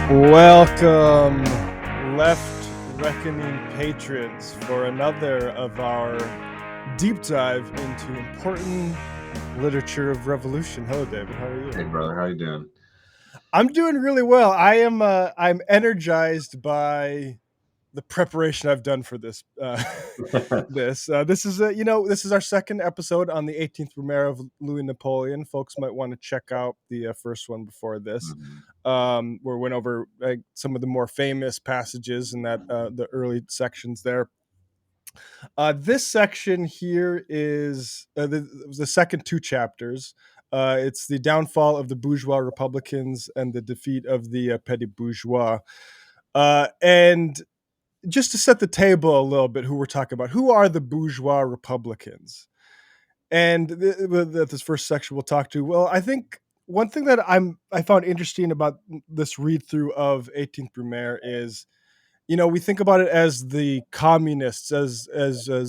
Welcome, Left Reckoning patrons, for another of our deep dive into important literature of revolution. Hello, David. How are Hey, you? brother, how you doing? I'm doing really well. I'm energized by the preparation I've done for this. This is our second episode on the 18th Brumaire of Louis Napoleon. Folks might want to check out the first one before this, Mhm. where we went over some of the more famous passages in that the early sections there. This section here is the second two chapters. It's the downfall of the bourgeois republicans and the defeat of the petty-bourgeois. And just to set the table a little bit, who we're talking about, who are the bourgeois republicans? And this first section we'll talk to. Well, I think one thing that I found interesting about this read through of 18th Brumaire is, we think about it as the communists, as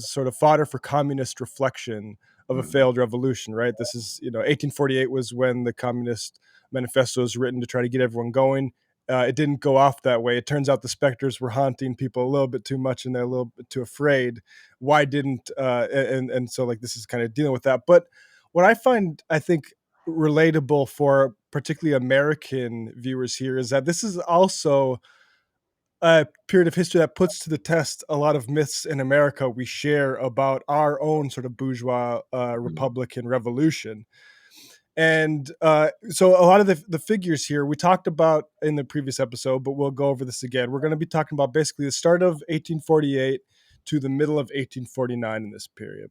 sort of fodder for communist reflection of a Mhm. failed revolution, right? This is, 1848 was when the Communist Manifesto was written to try to get everyone going. It didn't go off that way. It turns out the specters were haunting people a little bit too much, and they're a little bit too afraid. Why didn't and so like this is kind of dealing with that. But what I think relatable for particularly American viewers here is that this is also a period of history that puts to the test a lot of myths in America we share about our own sort of bourgeois Mhm. Republican revolution. And so a lot of the figures here we talked about in the previous episode, but we'll go over this again. We're going to be talking about basically the start of 1848 to the middle of 1849 in this period.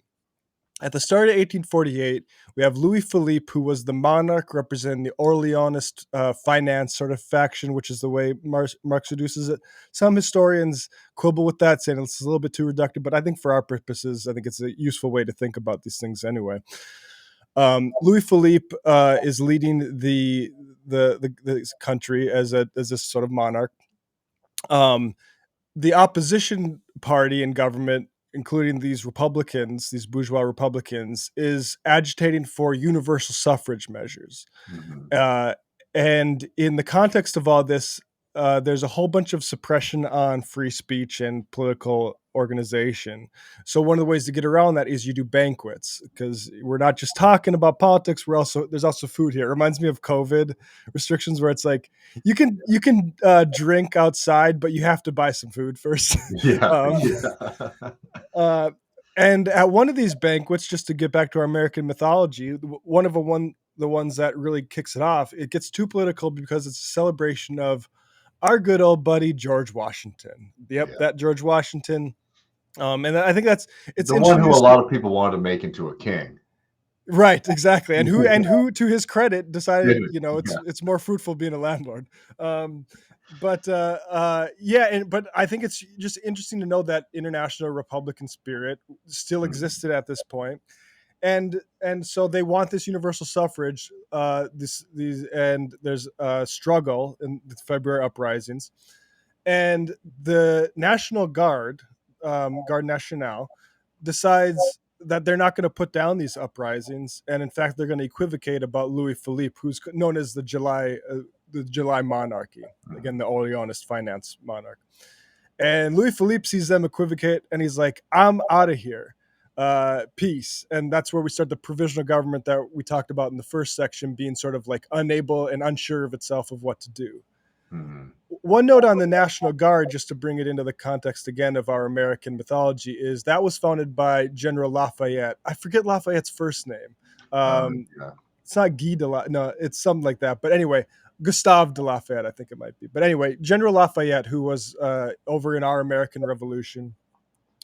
At the start of 1848, we have Louis Philippe, who was the monarch representing the Orleanist finance sort of faction, which is the way Marx reduces it. Some historians quibble with that, saying it's a little bit too reductive, but I think for our purposes, I think it's a useful way to think about these things anyway. Louis Philippe is leading the country as this sort of monarch. Um, the opposition party in government, including these Republicans, these bourgeois Republicans, is agitating for universal suffrage measures. Mhm. Uh, and in the context of all this, there's a whole bunch of suppression on free speech and political organization. So one of the ways to get around that is you do banquets, because we're not just talking about politics. There's also food here. It reminds me of COVID restrictions, where it's like you can drink outside, but you have to buy some food first. Yeah, um, yeah. uh, and at one of these banquets, just to get back to our American mythology, the ones that really kicks it off, it gets too political because it's a celebration of our good old buddy George Washington. Yep, Yeah. that George Washington. And I think it's The one who a introduced. lot of people wanted to make into a king. Right, exactly, and who, to his credit, decided, Did it. Yeah. it's more fruitful being a landlord. Um, yeah, but I think it's just interesting to know that international Republican spirit still Mhm. existed at this point, and so they want this universal suffrage. And there's a struggle in the February uprisings, and the National Guard, Guard National, decides that they're not going to put down these uprisings, and in fact, they're going to equivocate about Louis Philippe, who's known as the July Monarchy, again, Mhm. the Orleanist finance monarch. And Louis Philippe sees them equivocate, and he's like, "I'm out of here. Peace." And that's where we start the provisional government that we talked about in the first section, being sort of like unable and unsure of itself of what to do. Mhm. One note on the National Guard, just to bring it into the context again of our American mythology, is that was founded by General Lafayette. I forget Lafayette's first name. Um, Yeah. it's not Guy de La, no, it's something like that. But anyway, Gustave de Lafayette, I think it might be. But anyway, General Lafayette, who was over in our American Revolution.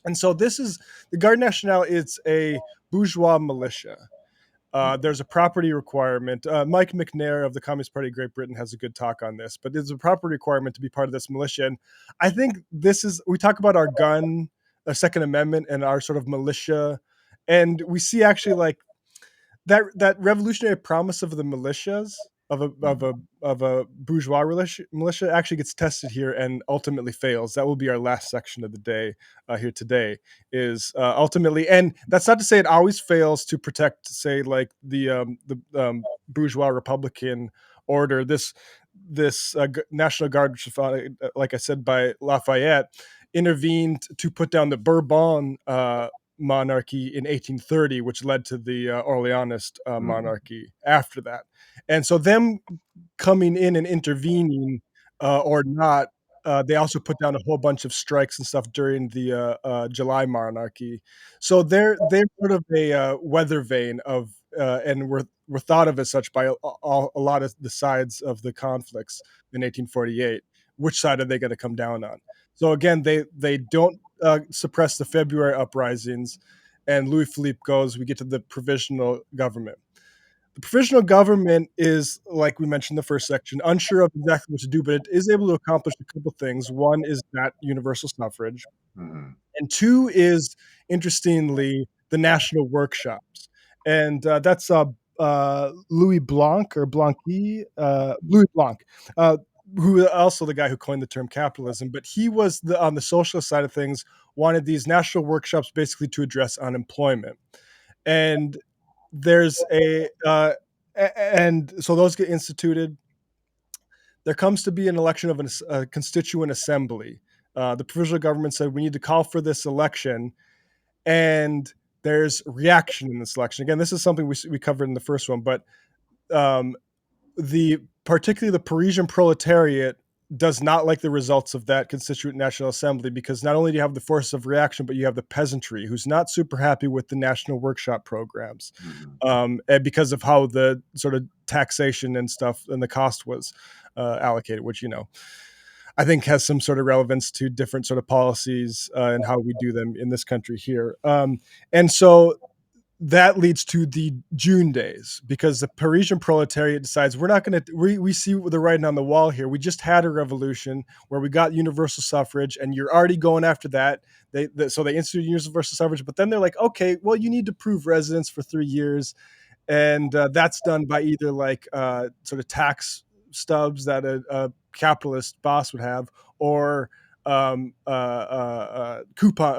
And so this is the Garde Nationale. It's a bourgeois militia. Mhm. There's a property requirement. Mike Macnair of the Communist Party of Great Britain has a good talk on this, but there's a property requirement to be part of this militia. And I think we talk about our gun, a Second Amendment, and our sort of militia. And we see actually like that revolutionary promise of the militias Mhm. of a bourgeois militia actually gets tested here and ultimately fails. That will be our last section of the day here today. Is ultimately, and that's not to say it always fails to protect, say, like the bourgeois Republican order. this National Guard, which was founded, like I said, by Lafayette, intervened to put down the Bourbon monarchy in 1830, which led to the Orleanist monarchy after that. And so them coming in and intervening or not, they also put down a whole bunch of strikes and stuff during the July monarchy. So they're sort of a weather vane of, and were thought of as such by a lot of the sides of the conflicts in 1848. Which side are they going to come down on? So again, they don't suppress the February uprisings, and Louis Philippe goes. We get to the provisional government. The provisional government is, like we mentioned in the first section, unsure of exactly what to do, but it is able to accomplish a couple things. One is that universal suffrage, Mhm. and two is, interestingly, the national workshops. And that's Louis Blanc or Blanqui, Louis Blanc, uh, who also the guy who coined the term capitalism. But he was on the socialist side of things, wanted these national workshops basically to address unemployment. And there's and so those get instituted. There comes to be an election of a constituent assembly. The provisional government said we need to call for this election, and there's reaction in this election. Again, this is something we covered in the first one, but um, the particularly the Parisian proletariat does not like the results of that constituent national assembly, because not only do you have the forces of reaction, but you have the peasantry who's not super happy with the national workshop programs, Mhm. and because of how the sort of taxation and stuff and the cost was allocated, which I think has some sort of relevance to different sort of policies and how we do them in this country here. And so that leads to the June days, because the Parisian proletariat decides we're not going to. We see the writing on the wall here. We just had a revolution where we got universal suffrage, and you're already going after that. So they instituted universal suffrage, but then they're like, okay, well, you need to prove residence for 3 years, and that's done by either like sort of tax stubs that a capitalist boss would have, or coupon,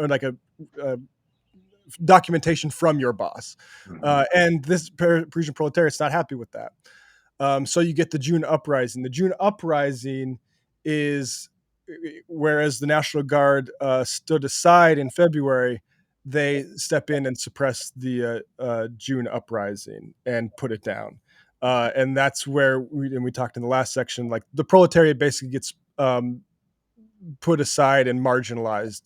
or like a documentation from your boss. Mhm. And this Parisian proletariat's not happy with that. So you get the June uprising. The June uprising is, whereas the National Guard stood aside in February, they step in and suppress the June uprising and put it down. And that's where we talked in the last section, like the proletariat basically gets put aside and marginalized,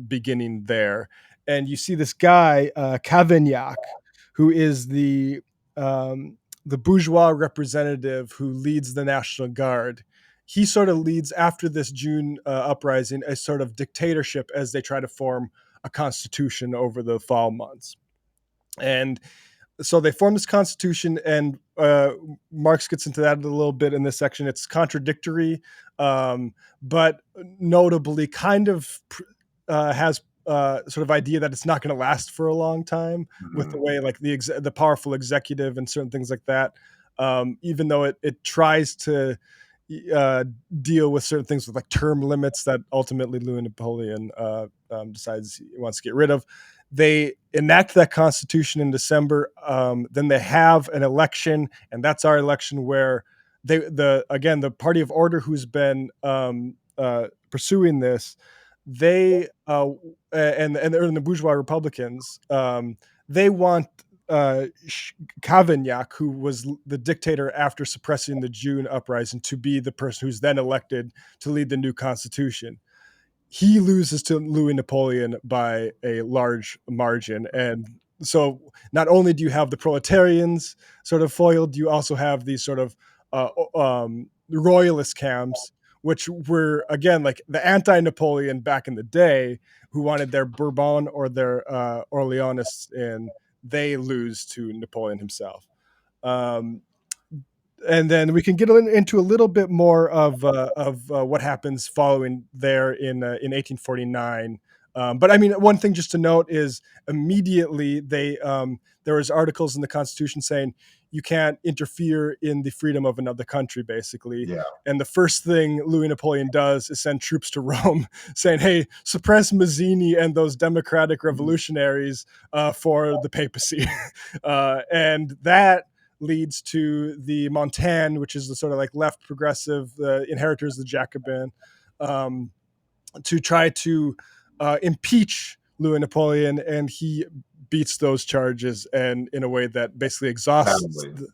beginning there. And you see this guy, Cavaignac, who is the bourgeois representative who leads the National Guard. He sort of leads, after this June uprising, a sort of dictatorship as they try to form a constitution over the fall months. And so they form this constitution, and Marx gets into that a little bit in this section. It's contradictory, but notably kind of has sort of idea that it's not going to last for a long time, with the Mhm. way like the powerful executive and certain things like that. Even though it tries to uh, deal with certain things with like term limits that ultimately Louis Napoleon decides he wants to get rid of. They enact that constitution in December. Then they have an election, and that's our election where the party of order who's been pursuing this, they and the bourgeois Republicans, they want Cavaignac, who was the dictator after suppressing the June uprising, to be the person who's then elected to lead the new constitution. He loses to Louis Napoleon by a large margin. And so not only do you have the proletarians sort of foiled, you also have these sort of royalist camps, which were, again, like the anti-Napoleon back in the day, who wanted their Bourbon or their Orleanists in. They lose to Napoleon himself. Um, and then we can get into a little bit more of what happens following there in 1849. But I mean, one thing just to note is immediately there was articles in the Constitution saying you can't interfere in the freedom of another country, basically. Yeah. And the first thing Louis Napoleon does is send troops to Rome, saying, "Hey, suppress Mazzini and those democratic Mhm. revolutionaries for the papacy," and that leads to the Montaigne, which is the sort of like left progressive, the inheritors of the Jacobin, um, to try to impeach Louis Napoleon, and he beats those charges, and in a way that basically exhausts Sadly.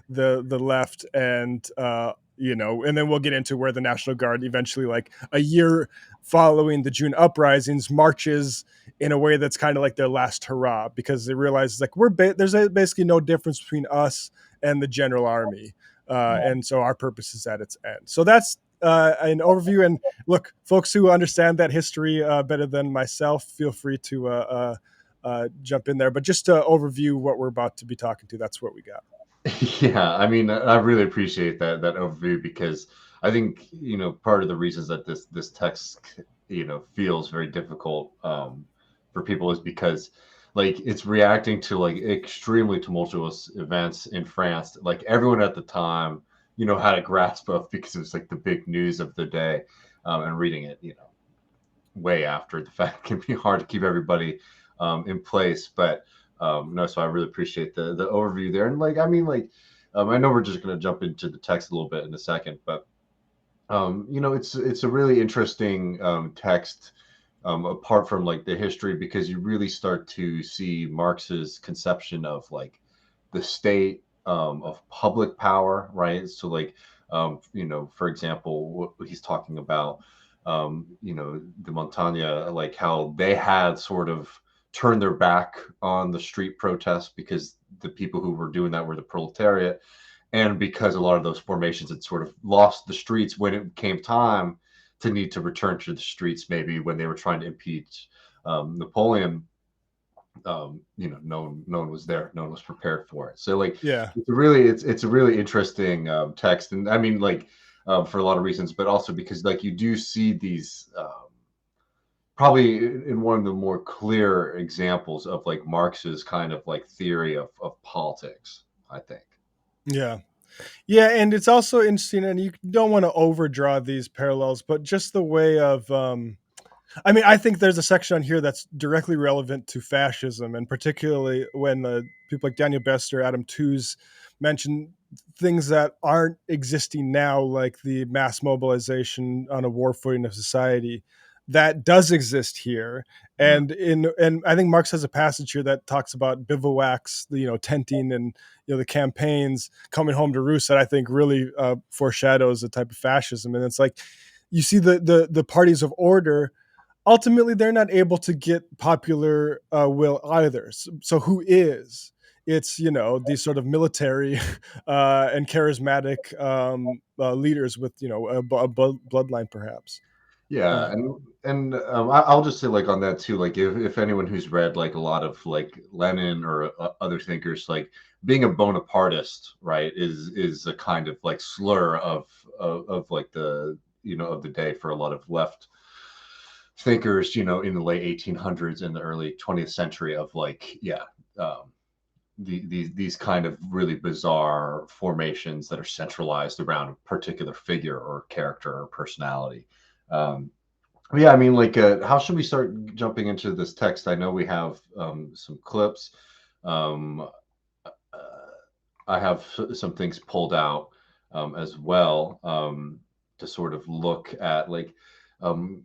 the left, and and then we'll get into where the National Guard eventually, like a year following the June uprisings, marches in a way that's kind of like their last hurrah, because they realize like there's basically no difference between us and the general army, and so our purpose is at its end. So that's an overview. And look, folks who understand that history better than myself, feel free to jump in there. But just to overview what we're about to be talking to, that's what we got. Yeah, I mean, I really appreciate that overview, because I think, part of the reasons that this text, feels very difficult for people is because, like, it's reacting to like extremely tumultuous events in France. Like everyone at the time, had a grasp of, because it was like the big news of the day, and reading it, way after the fact can be hard to keep everybody in place. But no, so I really appreciate the overview there. And like, I mean, like, I know we're just going to jump into the text a little bit in a second, but it's a really interesting text, apart from like the history, because you really start to see Marx's conception of like the state, of public power, right? So like, for example, what he's talking about, the Montaigne, like how they had sort of turned their back on the street protests because the people who were doing that were the proletariat, and because a lot of those formations had sort of lost the streets when it came time to need to return to the streets, maybe when they were trying to impeach Napoleon. No one was there, no one was prepared for it. So like, Yeah. it's a really interesting text, and I mean, like, for a lot of reasons, but also because like you do see these, probably in one of the more clear examples of like Marx's kind of like theory of politics, I think. Yeah. Yeah, and it's also interesting, and you don't want to overdraw these parallels, but just the way of, I mean, I think there's a section on here that's directly relevant to fascism, and particularly when people like Daniel Bester, Adam Tooze mention things that aren't existing now, like the mass mobilization on a war footing of society that does exist here. Mm. And I think Marx has a passage here that talks about bivouacs, tenting, and the campaigns coming home to roost, that I think really foreshadows a type of fascism. And it's like you see the parties of order, ultimately they're not able to get popular will either. So who is? It's these sort of military and charismatic leaders with a bloodline perhaps. Yeah, Uh, and I'll just say like on that too, like if anyone who's read like a lot of like Lenin or other thinkers, like being a Bonapartist, right, is a kind of like slur of like the, of the day for a lot of left thinkers, in the late 1800s and the early 20th century, of like, yeah, um, these kind of really bizarre formations that are centralized around a particular figure or character or personality. Um, yeah, I mean, like, how should we start jumping into this text? I know we have some clips. Um, uh, I have some things pulled out as well, to sort of look at like, um,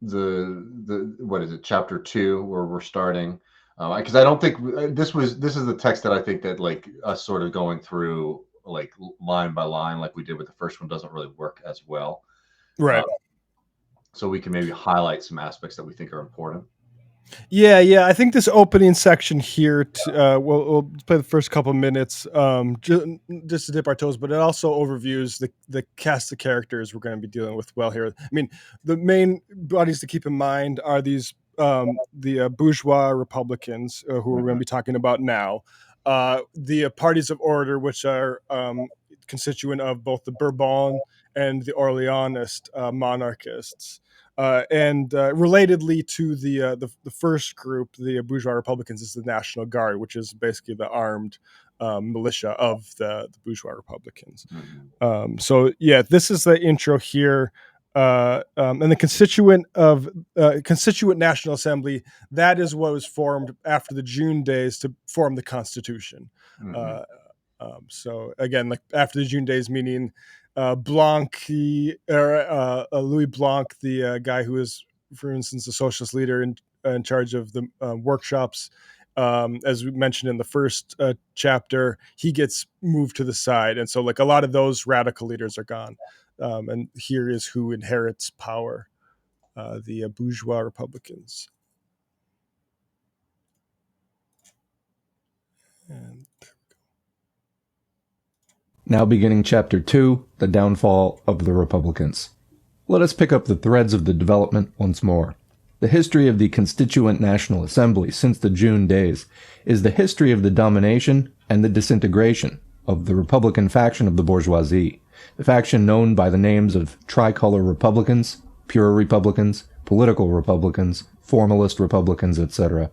the what is it, chapter 2, where we're starting, because I don't think this is the text that I think that like us sort of going through like line by line like we did with the first one doesn't really work as well. uh, right. so we can maybe highlight some aspects that we think are important. Yeah. I think this opening section here, we'll play the first couple minutes, just to dip our toes, but it also overviews the cast of characters we're going to be dealing with well here. I mean, the main bodies to keep in mind are these the bourgeois Republicans, who we're going to Mhm. be talking about now, the parties of order, which are constituent of both the Bourbon and the Orleanist monarchists. And relatedly to the first group, the bourgeois Republicans, is the National Guard, which is basically the armed militia of the bourgeois Republicans. Mhm. So yeah, this is the intro here. and the Constituent National Assembly, that is what was formed after the June days to form the Constitution. Mm-hmm. Uh, so again, like after the June days, meaning Blanc, Louis Blanc, the guy who is, for instance, the socialist leader in charge of the workshops. As we mentioned in the first chapter, he gets moved to the side, and so like a lot of those radical leaders are gone. And here is who inherits power: the bourgeois Republicans. And Now beginning Chapter 2, The Downfall of the Republicans. Let us pick up the threads of the development once more. The history of the Constituent National Assembly since the June days is the history of the domination and the disintegration of the Republican faction of the bourgeoisie, the faction known by the names of tricolor Republicans, pure Republicans, political Republicans, formalist Republicans, etc.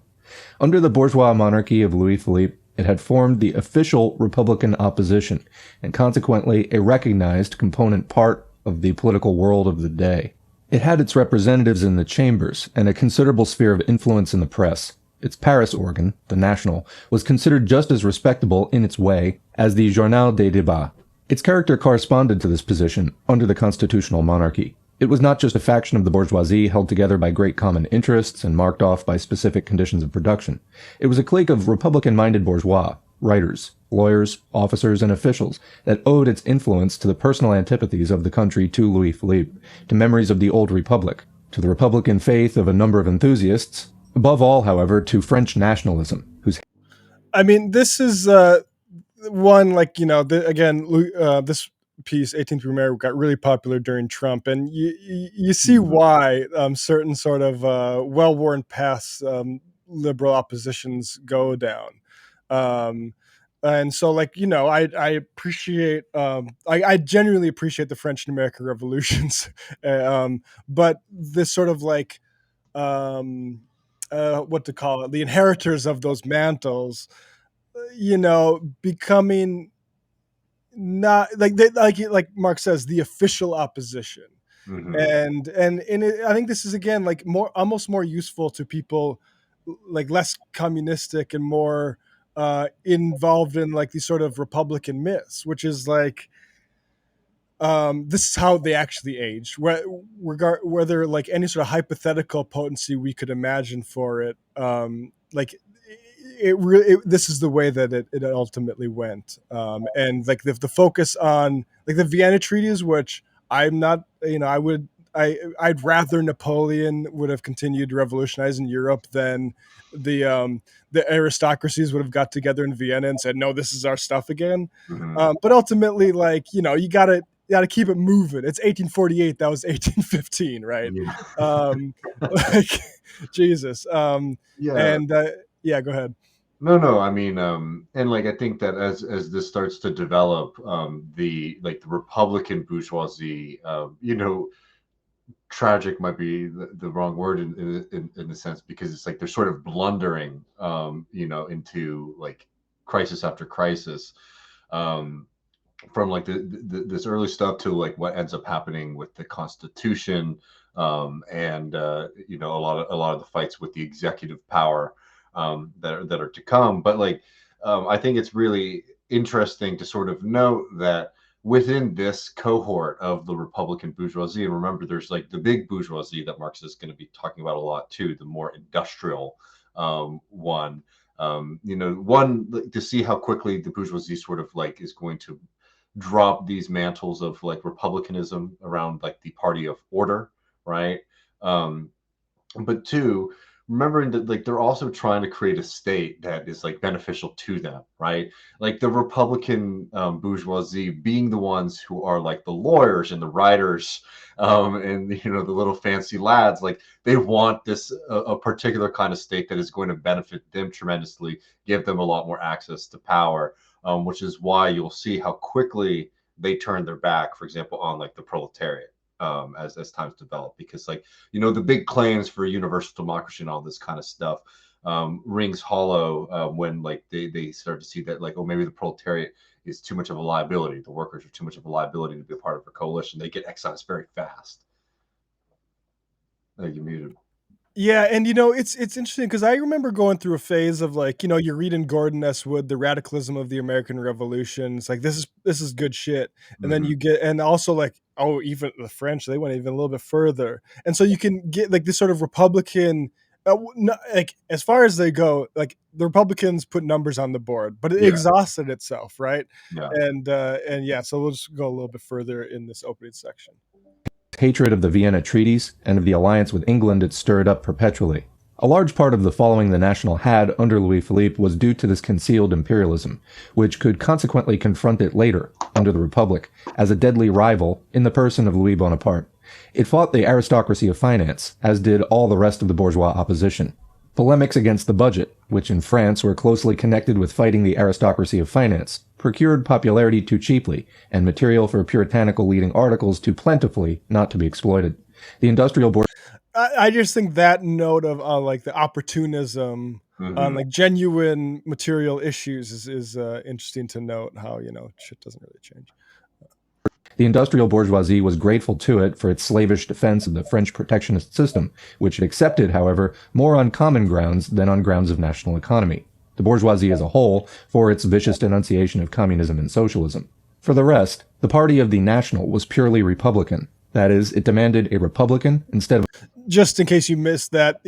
Under the bourgeois monarchy of Louis Philippe, it had formed the official Republican opposition, and consequently a recognized component part of the political world of the day. It had its representatives in the chambers and a considerable sphere of influence in the press. Its Paris organ, the National, was considered just as respectable in its way as the Journal des Débats. Its character corresponded to this position under the constitutional monarchy. It was not just a faction of the bourgeoisie held together by great common interests and marked off by specific conditions of production. It was a clique of Republican-minded bourgeois, writers, lawyers, officers, and officials that owed its influence to the personal antipathies of the country to Louis Philippe, to memories of the old republic, to the Republican faith of a number of enthusiasts, above all, however, to French nationalism, whose... I mean, this is one, like, this piece, 18th Brumaire, got really popular during Trump, and you see why certain sort of well-worn paths liberal oppositions go down. And so, like, I appreciate, I genuinely appreciate the French and American revolutions, but this sort of like, what to call it, the inheritors of those mantles, becoming not like like Marx says, the official opposition. Mm-hmm. And I think this is again like almost more useful to people like less communistic and more involved in like these sort of Republican myths, which is like this is how they actually aged. Whether like any sort of hypothetical potency we could imagine for it, like it really, this is the way that it ultimately went. And like the focus on like the Vienna treaties, which I'm not, I'd rather Napoleon would have continued revolutionizing Europe than the aristocracies would have got together in Vienna and said, no, this is our stuff again. Mm-hmm. But ultimately, like, you gotta keep it moving. It's 1848. That was 1815, right? Yeah. Like, Jesus. Yeah. And yeah, go ahead. No. I mean, and like I think that as this starts to develop, the Republican bourgeoisie, tragic might be the wrong word in the sense, because it's like they're sort of blundering, into like crisis after crisis. From like this early stuff to like what ends up happening with the Constitution, and a lot of the fights with the executive power, that are to come. But like, I think it's really interesting to sort of note that within this cohort of the Republican bourgeoisie, and remember, there's like the big bourgeoisie that Marx is going to be talking about a lot too, the more industrial one. One, like, to see how quickly the bourgeoisie sort of like is going to drop these mantles of like republicanism around like the party of order, right? Um, but two, remembering that like they're also trying to create a state that is like beneficial to them, right? Like the Republican bourgeoisie being the ones who are like the lawyers and the writers, and the little fancy lads, like they want this a particular kind of state that is going to benefit them tremendously, give them a lot more access to power, which is why you'll see how quickly they turn their back, for example, on like the proletariat, as times develop, because like the big claims for universal democracy and all this kind of stuff rings hollow when like they start to see that like, oh, maybe the proletariat is too much of a liability, the workers are too much of a liability to be a part of a coalition. They get excised very fast. Like, you muted. Yeah, and it's interesting because I remember going through a phase of like, you're reading Gordon S. Wood, The Radicalism of the American Revolution. It's like this is good shit. And then Hmm. you get, and also like, oh, even the French, they went even a little bit further. And so you can get like this sort of Republican, like as far as they go, like the Republicans put numbers on the board, but it Yeah, exhausted itself, right? yeah. And yeah, so we'll just go a little bit further in this opening section. Hatred of the Vienna treaties and of the alliance with England it stirred up perpetually. A large part of the following the National had under Louis Philippe was due to this concealed imperialism, which could consequently confront it later, under the Republic, as a deadly rival in the person of Louis Bonaparte. It fought the aristocracy of finance, as did all the rest of the bourgeois opposition. Polemics against the budget, which in France were closely connected with fighting the aristocracy of finance, procured popularity too cheaply, and material for puritanical leading articles too plentifully not to be exploited. The industrial I just think that note of like the opportunism on Hmm. like genuine material issues is interesting to note how shit doesn't really change. The industrial bourgeoisie was grateful to it for its slavish defense of the French protectionist system, which it accepted, however, more on common grounds than on grounds of national economy. The bourgeoisie as a whole for its vicious denunciation of communism and socialism. For the rest, the party of the National was purely Republican. That is, it demanded a Republican instead of Just in case you missed that,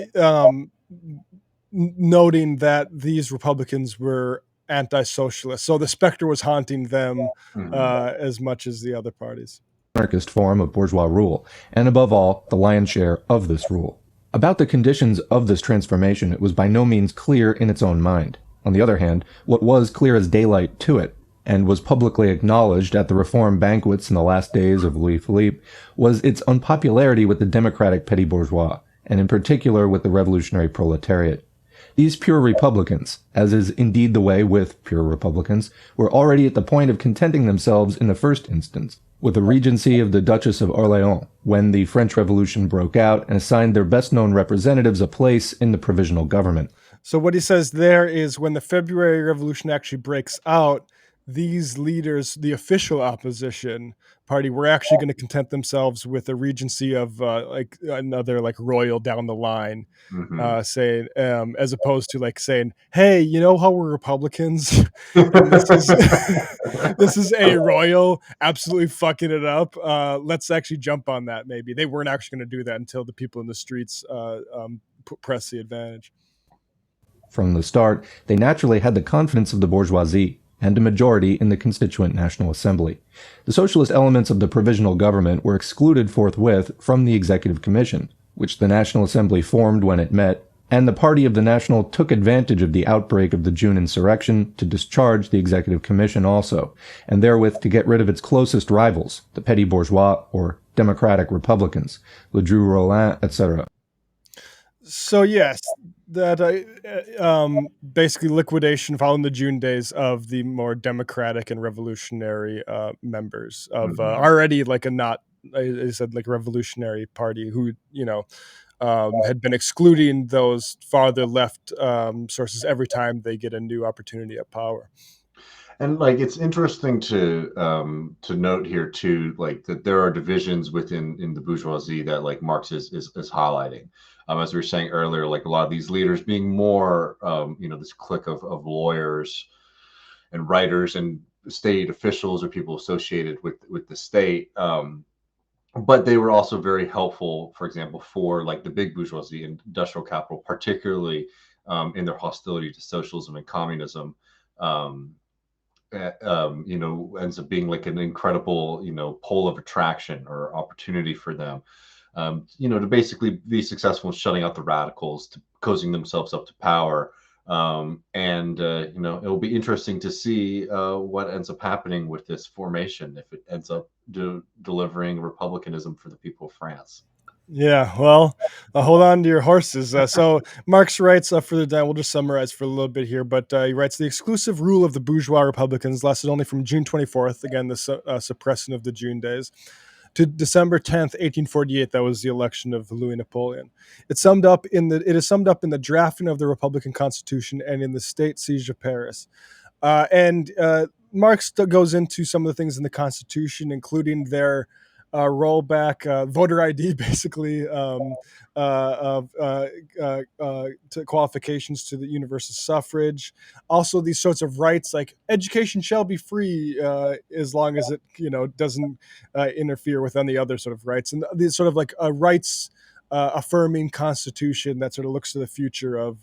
noting that these Republicans were anti-socialist, so the specter was haunting them Hmm. as much as the other parties. anarchist form of bourgeois rule, and above all, the lion's share of this rule. About the conditions of this transformation, it was by no means clear in its own mind. On the other hand, what was clear as daylight to it, and was publicly acknowledged at the reform banquets in the last days of Louis Philippe, was its unpopularity with the democratic petty bourgeois, and in particular with the revolutionary proletariat. These pure Republicans, as is indeed the way with pure Republicans, were already at the point of contenting themselves in the first instance with the regency of the Duchess of Orleans when the French Revolution broke out and assigned their best-known representatives a place in the provisional government. So what he says there is when the February Revolution actually breaks out, these leaders, the official opposition party, were actually going to content themselves with a regency of like another like royal down the line, Hmm. saying as opposed to like saying, "Hey, you know how we're Republicans, and this is this is a royal absolutely fucking it up. Let's actually jump on that." Maybe they weren't actually going to do that until the people in the streets press the advantage. From the start, they naturally had the confidence of the bourgeoisie and a majority in the Constituent National Assembly. The socialist elements of the provisional government were excluded forthwith from the Executive Commission, which the National Assembly formed when it met, and the party of the National took advantage of the outbreak of the June insurrection to discharge the Executive Commission also, and therewith to get rid of its closest rivals, the petty bourgeois or democratic Republicans, Ledru Rollin, etc. So yes, that basically liquidation following the June days of the more democratic and revolutionary members of Hmm. already like a not, I said like revolutionary party who had been excluding those farther left sources every time they get a new opportunity at power. And like, it's interesting to note here too, like that there are divisions within in the bourgeoisie that like Marx is highlighting. As we were saying earlier, like a lot of these leaders being more, this clique of lawyers and writers and state officials or people associated with the state. But they were also very helpful, for example, for like the big bourgeoisie and industrial capital, particularly in their hostility to socialism and communism. Um, ends up being like an incredible, pole of attraction or opportunity for them, to basically be successful in shutting out the radicals, to cozying themselves up to power. And it will be interesting to see what ends up happening with this formation if it ends up delivering republicanism for the people of France. Yeah, well, hold on to your horses. So Marx writes further down, we'll just summarize for a little bit here, but he writes the exclusive rule of the bourgeois Republicans lasted only from June 24th, again, the suppression of the June days, to December 10th, 1848. That was the election of Louis Napoleon. It is summed up in the drafting of the Republican Constitution and in the state siege of Paris. And Marx goes into some of the things in the Constitution, including their roll back voter ID, basically, to qualifications to the universal suffrage. Also, these sorts of rights like education shall be free as long as it doesn't interfere with any other sort of rights, and these sort of like rights affirming constitution that sort of looks to the future of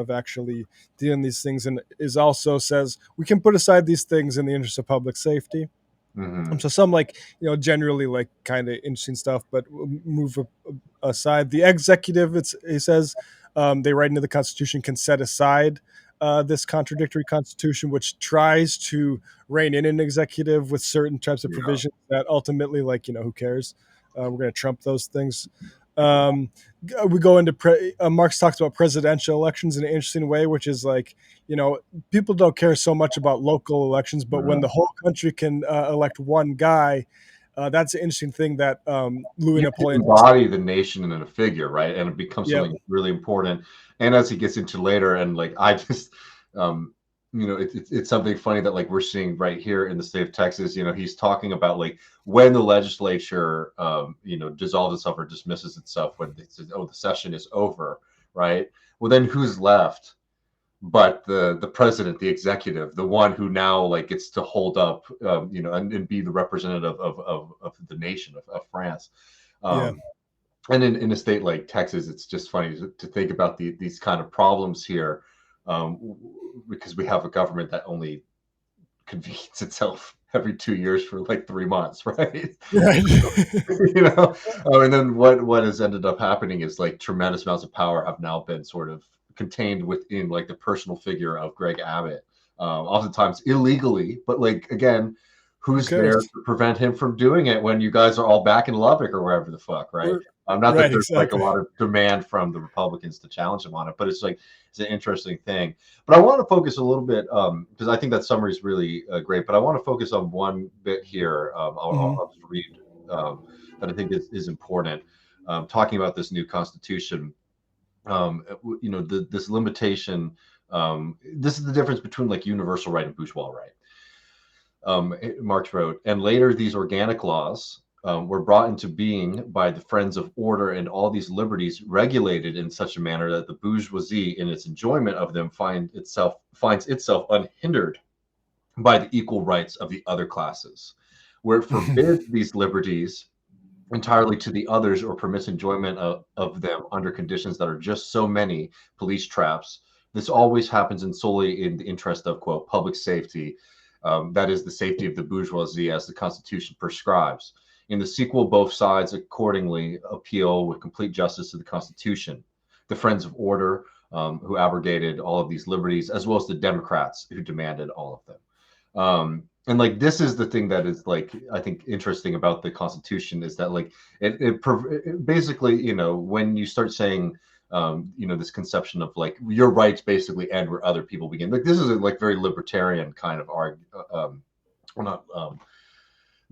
actually dealing these things, and is also says we can put aside these things in the interest of public safety. Mm-hmm. So some like generally like kind of interesting stuff, but we'll move aside the executive. It says they write into the Constitution can set aside this contradictory constitution, which tries to rein in an executive with certain types of Yeah. provisions that ultimately, like who cares? We're going to trump those things. We go into Marx talks about presidential elections in an interesting way, which is like people don't care so much about local elections, but when the whole country can elect one guy, that's an interesting thing that Louis You Napoleon embody the nation in a figure, right? And it becomes Yep. something really important. And as he gets into later, and like I just, it's something funny that like we're seeing right here in the state of Texas. He's talking about like when the legislature, dissolves itself or dismisses itself when it says, "Oh, the session is over," right? Well, then who's left? But the president, the executive, the one who now like gets to hold up, and be the representative of the nation of France. Yeah. And in a state like Texas, it's just funny to think about these kind of problems here, because we have a government that only convenes itself every 2 years for like 3 months, right? Right. And then what has ended up happening is like tremendous amounts of power have now been sort of contained within like the personal figure of Greg Abbott, oftentimes illegally, but like again, who's there to prevent him from doing it when you guys are all back in Lubbock or wherever the fuck, right? Not that there's like a lot of demand from the Republicans to challenge him on it, but it's like it's an interesting thing. But I want to focus a little bit because I think that summary is really great. But I want to focus on one bit here. I'll just read that I think is important. Talking about this new constitution, this limitation. This is the difference between like universal right and bourgeois right. Marx wrote, and later these organic laws were brought into being by the friends of order, and all these liberties regulated in such a manner that the bourgeoisie in its enjoyment of them finds itself unhindered by the equal rights of the other classes, where it forbids these liberties entirely to the others or permits enjoyment of them under conditions that are just so many police traps. This always happens in solely in the interest of, quote, public safety, that is the safety of the bourgeoisie as the Constitution prescribes. In the sequel, both sides accordingly appeal with complete justice to the Constitution. The Friends of Order, who abrogated all of these liberties, as well as the Democrats, who demanded all of them. And like this is the thing that is like I think interesting about the Constitution is that like it basically when you start saying this conception of like your rights basically end where other people begin. Like this is a like very libertarian kind of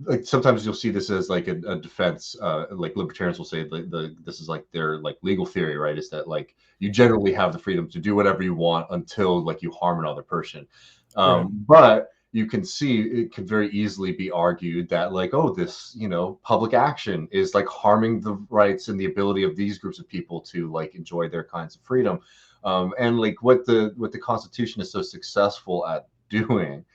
like sometimes you'll see this as like a defense. Like libertarians will say this is like their like legal theory, right? Is that like you generally have the freedom to do whatever you want until like you harm another person. Right. But you can see it could very easily be argued that like, oh, this, public action is like harming the rights and the ability of these groups of people to like enjoy their kinds of freedom. And like what the Constitution is so successful at doing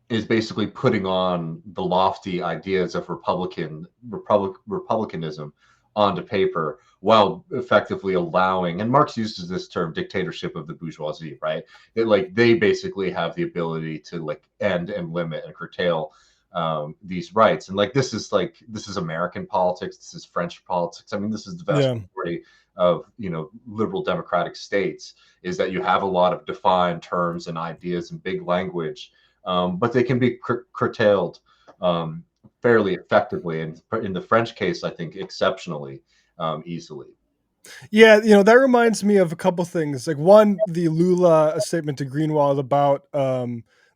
is basically putting on the lofty ideas of republicanism onto paper while effectively allowing, and Marx uses this term, dictatorship of the bourgeoisie, right? That like they basically have the ability to like end and limit and curtail these rights. And like this is American politics, this is French politics. I mean, this is the vast majority of liberal democratic states, is that you have a lot of defined terms and ideas and big language, but they can be curtailed fairly effectively, and in the French case, I think exceptionally easily. Yeah, that reminds me of a couple things. Like one, the Lula statement to Greenwald about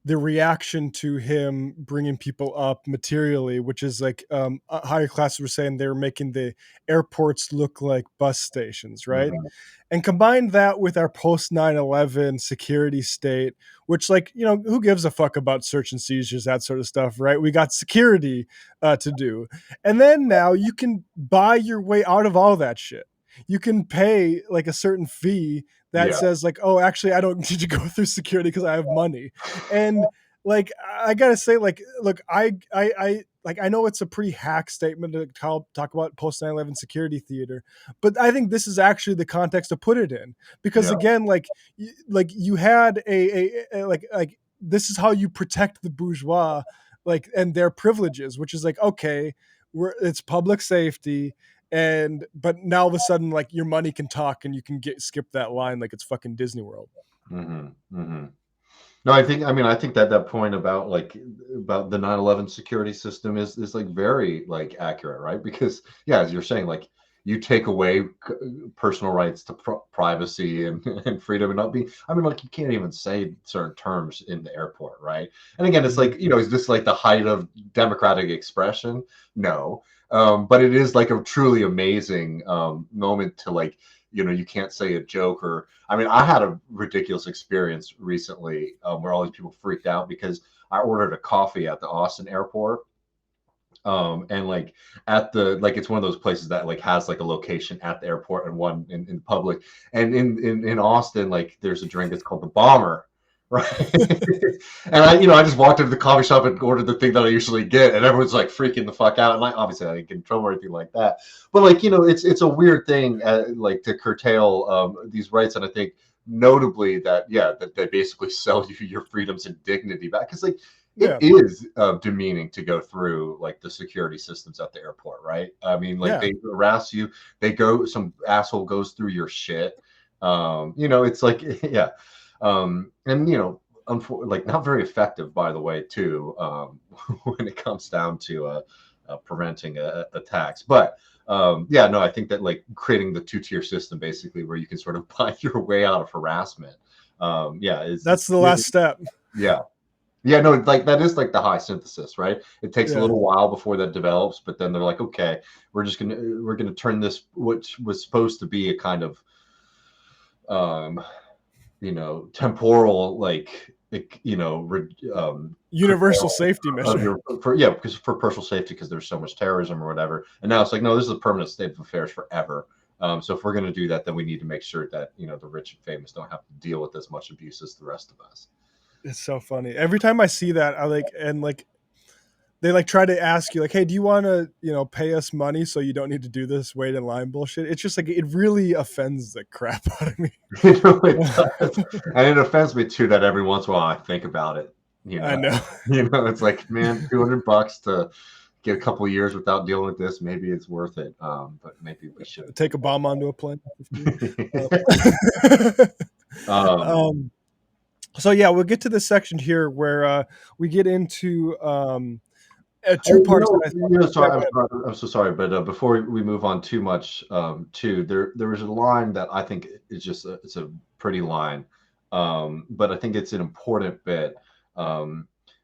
the reaction to him bringing people up materially, which is like higher classes were saying they were making the airports look like bus stations, right? Mhm. And combine that with our post 9/11 security state, which, like, who gives a fuck about search and seizures, that sort of stuff, right? We got security to do. And then now you can buy your way out of all that shit. You can pay like a certain fee that Yeah. says like, oh, actually, I don't need to go through security because I have money. And like, I gotta say, like, look, I know it's a pretty hack statement to talk about post 9/11 security theater, but I think this is actually the context to put it in, because Yeah. again, like you had like this is how you protect the bourgeois, like, and their privileges, which is like, okay, it's public safety, and but now all of a sudden, like, your money can talk and you can skip that line like it's fucking Disney World. Hmm. Hmm. No, I think that that point about about the 9/11 security system is like very like accurate, right? Because yeah, as you're saying, like you take away personal rights to privacy and, and freedom and not be, I mean, like you can't even say certain terms in the airport, right? And again, it's like, is this like the height of democratic expression? No. But it is like a truly amazing moment to like, you can't say a joke. Or I mean, I had a ridiculous experience recently where all these people freaked out because I ordered a coffee at the Austin airport. And like at the, like, it's one of those places that like has like a location at the airport and one in public. And in Austin, like there's a drink that's called the Bomber, right? And I just walked into the coffee shop and ordered the thing that I usually get, and everyone's like freaking the fuck out. And like, obviously I didn't get in trouble or anything like that, but like, it's a weird thing, like to curtail these rights. And I think notably that, yeah, that they basically sell you your freedoms and dignity back, because like it is demeaning to go through like the security systems at the airport, right? I mean, like they harass you, some asshole goes through your shit. It's like yeah. And like not very effective, by the way, too, when it comes down to preventing attacks. But yeah, no, I think that like creating the two-tier system, basically, where you can sort of buy your way out of harassment, That's the last step. Yeah. Yeah, no, like that is like the high synthesis, right? It takes a little while before that develops, but then they're like, okay, we're gonna turn this, which was supposed to be a kind of temporal, like universal safety measure. because for personal safety, because there's so much terrorism or whatever. And now it's like, no, this is a permanent state of affairs forever. So if we're going to do that, then we need to make sure that the rich and famous don't have to deal with as much abuse as the rest of us. It's so funny. Every time I see that, they like try to ask you like, hey, do you want to pay us money so you don't need to do this wait in line bullshit? It's just like, it really offends the crap out of me. It does. And it offends me too that every once in a while I think about it. I know. It's like, man, $200 to get a couple of years without dealing with this, maybe it's worth it. But maybe we should take a bomb onto a plane. So yeah, we'll get to this section here where we get into two parts. I'm so sorry, but before we move on too much, there was a line that I think is just it's a pretty line, but I think it's an important bit.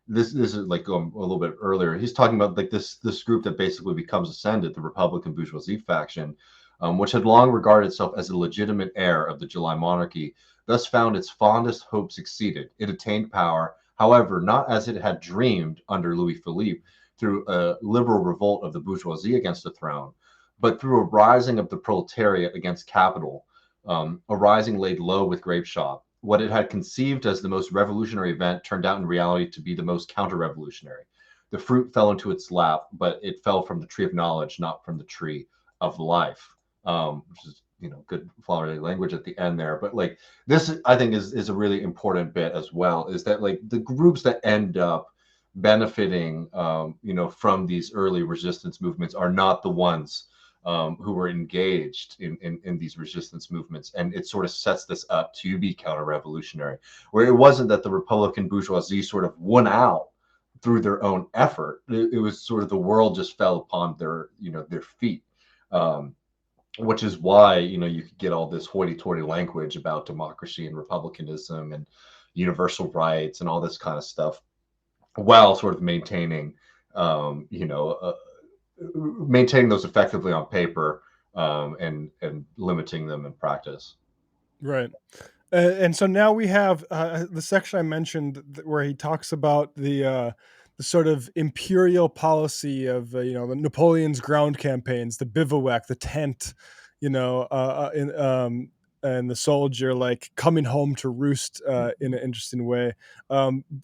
This is like a little bit earlier. He's talking about like this group that basically becomes ascended, the Republican bourgeoisie faction, which had long regarded itself as a legitimate heir of the July monarchy, thus found its fondest hopes exceeded. It attained power, however, not as it had dreamed under Louis Philippe, through a liberal revolt of the bourgeoisie against the throne, but through a rising of the proletariat against capital, a rising laid low with Grapeshot. What it had conceived as the most revolutionary event turned out in reality to be the most counter-revolutionary. The fruit fell into its lap, but it fell from the tree of knowledge, not from the tree of life, which is good flowery language at the end there. But like this, I think is a really important bit as well, is that like the groups that end up benefiting from these early resistance movements are not the ones who were engaged in these resistance movements. And it sort of sets this up to be counter-revolutionary, where it wasn't that the Republican bourgeoisie sort of won out through their own effort. It was sort of the world just fell upon their feet, which is why you could get all this hoity-toity language about democracy and republicanism and universal rights and all this kind of stuff, while sort of maintaining, you know, maintaining those effectively on paper, and limiting them in practice. Right. And so now we have the section I mentioned where he talks about the sort of imperial policy of the Napoleon's ground campaigns, the bivouac, the tent, and the soldier like coming home to roost in an interesting way.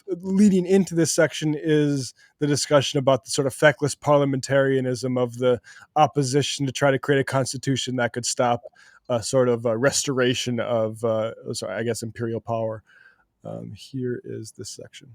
Leading into this section is the discussion about the sort of feckless parliamentarianism of the opposition to try to create a constitution that could stop a sort of a restoration of, I guess, imperial power. Here is this section.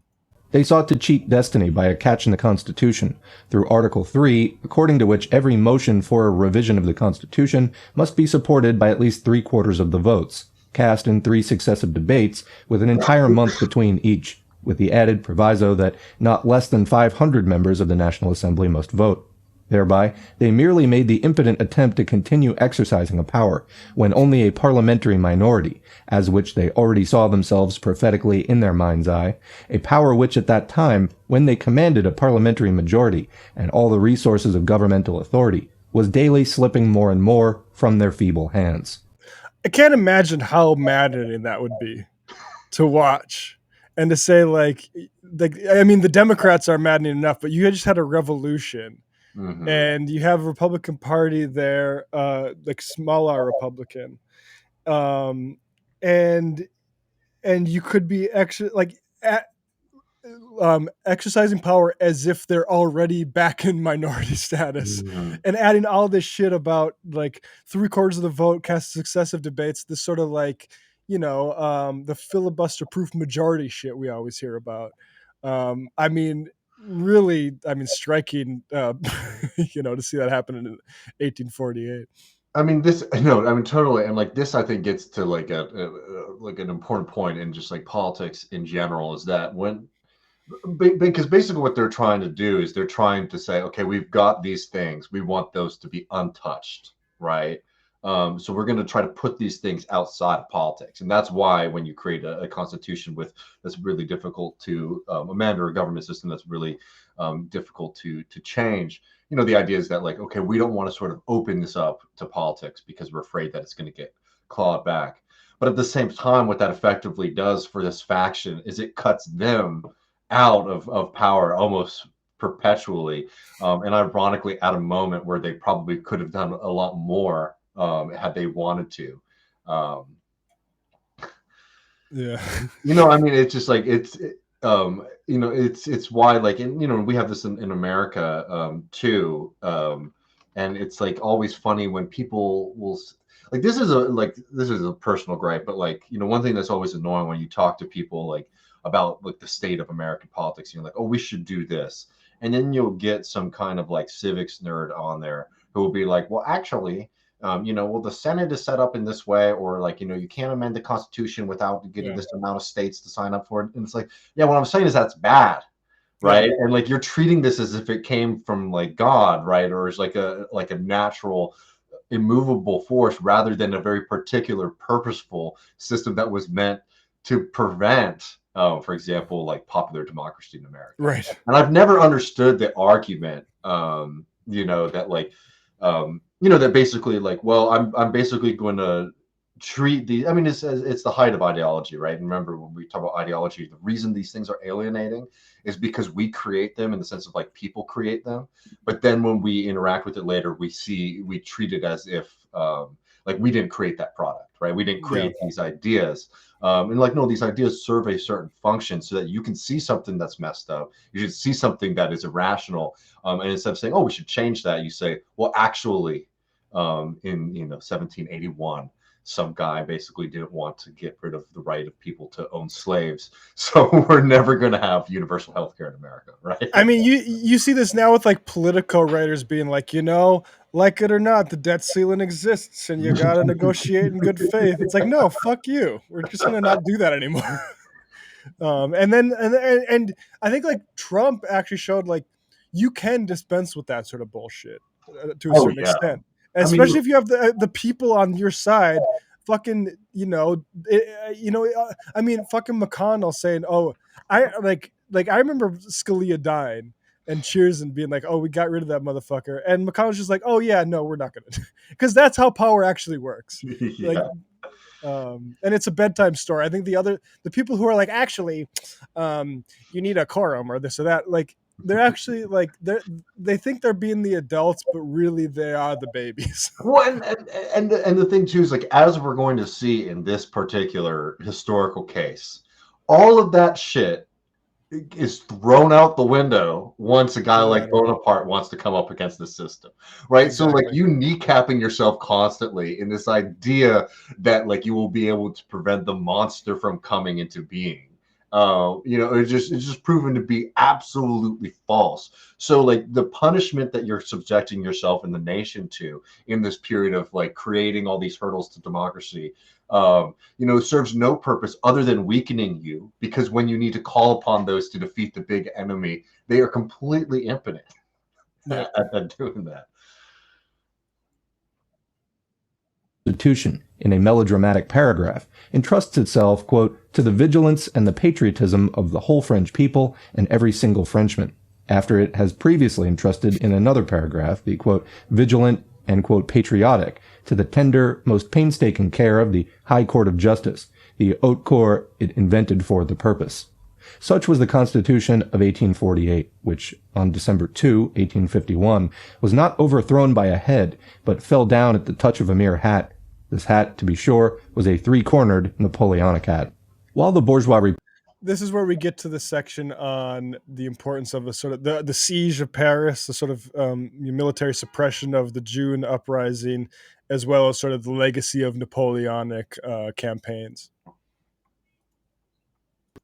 They sought to cheat destiny by a catch in the Constitution through Article 3, according to which every motion for a revision of the Constitution must be supported by at least 3/4 of the votes, cast in 3 successive debates with an entire month between each, with the added proviso that not less than 500 members of the National Assembly must vote. Thereby, they merely made the impotent attempt to continue exercising a power when only a parliamentary minority, as which they already saw themselves prophetically in their mind's eye, a power which at that time, when they commanded a parliamentary majority and all the resources of governmental authority, was daily slipping more and more from their feeble hands. I can't imagine how maddening that would be to watch and to say like I mean, the Democrats are maddening enough, but you just had a revolution. Mm-hmm. And you have a Republican Party there, like small R Republican, and you could be exercising power as if they're already back in minority status, and adding all this shit about like 3/4 of the vote cast successive debates. This sort of like the filibuster-proof majority shit we always hear about. I mean, really, striking, to see that happen in 1848. I mean, totally. And like this, I think gets to like like an important point in just like politics in general, is that because basically what they're trying to do is they're trying to say, okay, we've got these things, we want those to be untouched, right? So we're going to try to put these things outside of politics, and that's why when you create a constitution that's really difficult to amend, or a government system that's really difficult to change, the idea is that like, okay, we don't want to sort of open this up to politics because we're afraid that it's going to get clawed back. But at the same time, what that effectively does for this faction is it cuts them out of power almost perpetually, and ironically at a moment where they probably could have done a lot more had they wanted to. Yeah. I mean, it's just like it's why, like, we have this in America too, and it's like always funny when people will like, this is a personal gripe, but like, one thing that's always annoying when you talk to people like about like the state of American politics, like, oh, we should do this, and then you'll get some kind of like civics nerd on there who will be like, well, actually, well, the Senate is set up in this way, or like, you can't amend the Constitution without getting this amount of states to sign up for it. And it's like, yeah, what I'm saying is that's bad, right? And like, you're treating this as if it came from like God, right? Or is like a natural, immovable force, rather than a very particular, purposeful system that was meant to prevent, for example, like popular democracy in America. Right. And I've never understood the argument, that like, that basically like, well, I'm basically going to treat these. I mean, it's the height of ideology, right? And remember, when we talk about ideology, the reason these things are alienating is because we create them, in the sense of like people create them. But then when we interact with it later, we treat it as if like we didn't create that product, right? We didn't create these ideas. And like, no, these ideas serve a certain function so that you can see something that's messed up. You should see something that is irrational. And instead of saying, oh, we should change that, you say, well, actually, in 1781, some guy basically didn't want to get rid of the right of people to own slaves, so we're never going to have universal health care in America, right? I mean, you see this now with like Politico writers being like, like it or not, the debt ceiling exists, and you got to negotiate in good faith. It's like, no, fuck you. We're just going to not do that anymore. And I think like Trump actually showed like you can dispense with that sort of bullshit to a certain extent, especially if you have the people on your side fucking, I mean, fucking McConnell saying, "Oh, I I remember Scalia dying and Cheers and being like, "Oh, we got rid of that motherfucker," and McConnell's just like, "Oh yeah, no, we're not gonna," because that's how power actually works. Like, Yeah. and it's a bedtime story. I think the people who are like, actually, you need a quorum or this or that, like they're actually like they think they're being the adults, but really they are the babies. Well, and the thing too is, like, as we're going to see in this particular historical case, all of that shit is thrown out the window once a guy like Exactly. Bonaparte wants to come up against the system, right? So, like, Exactly. you kneecapping yourself constantly in this idea that, like, you will be able to prevent the monster from coming into being. It's just proven to be absolutely false. So, like, the punishment that you're subjecting yourself and the nation to in this period of, like, creating all these hurdles to democracy, serves no purpose other than weakening you, because when you need to call upon those to defeat the big enemy, they are completely impotent at doing that. Constitution, in a melodramatic paragraph, entrusts itself, quote, to the vigilance and the patriotism of the whole French people and every single Frenchman, after it has previously entrusted in another paragraph the, quote, vigilant and, quote, patriotic, to the tender, most painstaking care of the High Court of Justice, the haute cour it invented for the purpose. Such was the Constitution of 1848, which, on December 2, 1851, was not overthrown by a head, but fell down at the touch of a mere hat. This hat, to be sure, was a three-cornered Napoleonic hat. While the bourgeois... This is where we get to the section on the importance of the sort of the siege of Paris, the sort of military suppression of the June uprising, as well as sort of the legacy of Napoleonic campaigns.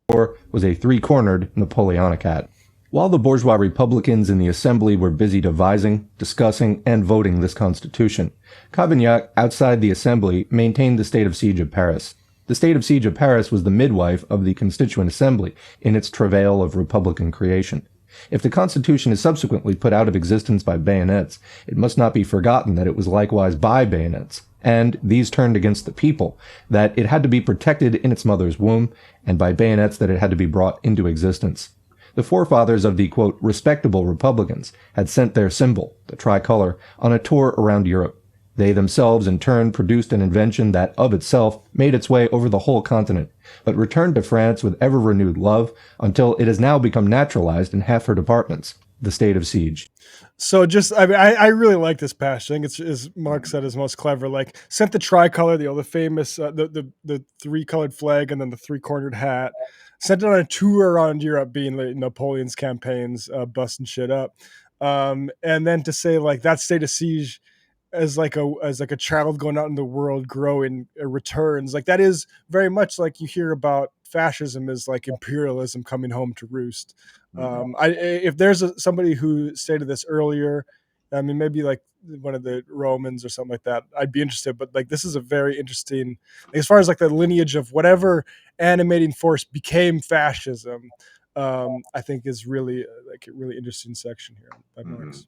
Was a three-cornered Napoleonic hat. While the bourgeois Republicans in the Assembly were busy devising, discussing, and voting this Constitution, Cavaignac, outside the Assembly, maintained the state of siege of Paris. The state of siege of Paris was the midwife of the Constituent Assembly in its travail of Republican creation. If the Constitution is subsequently put out of existence by bayonets, it must not be forgotten that it was likewise by bayonets, and these turned against the people, that it had to be protected in its mother's womb, and by bayonets that it had to be brought into existence. The forefathers of the, quote, respectable Republicans had sent their symbol, the tricolor, on a tour around Europe. They themselves, in turn, produced an invention that, of itself, made its way over the whole continent, but returned to France with ever-renewed love, until it has now become naturalized in half her departments, the state of siege. So I really like this passage. I think it's, as Marx said, is most clever. Like, sent the tricolor, the famous, the three-colored flag, and then the three-cornered hat. Sent it on a tour around Europe, being like Napoleon's campaigns, busting shit up. And then to say, like, that state of siege as like a child going out in the world, growing, returns. Like, that is very much like you hear about fascism as like imperialism coming home to roost. If there's somebody who stated this earlier, I mean, maybe like one of the Romans or something like that, I'd be interested. But like, this is a very interesting, as far as like the lineage of whatever animating force became fascism. I think is really like a really interesting section here by Marx.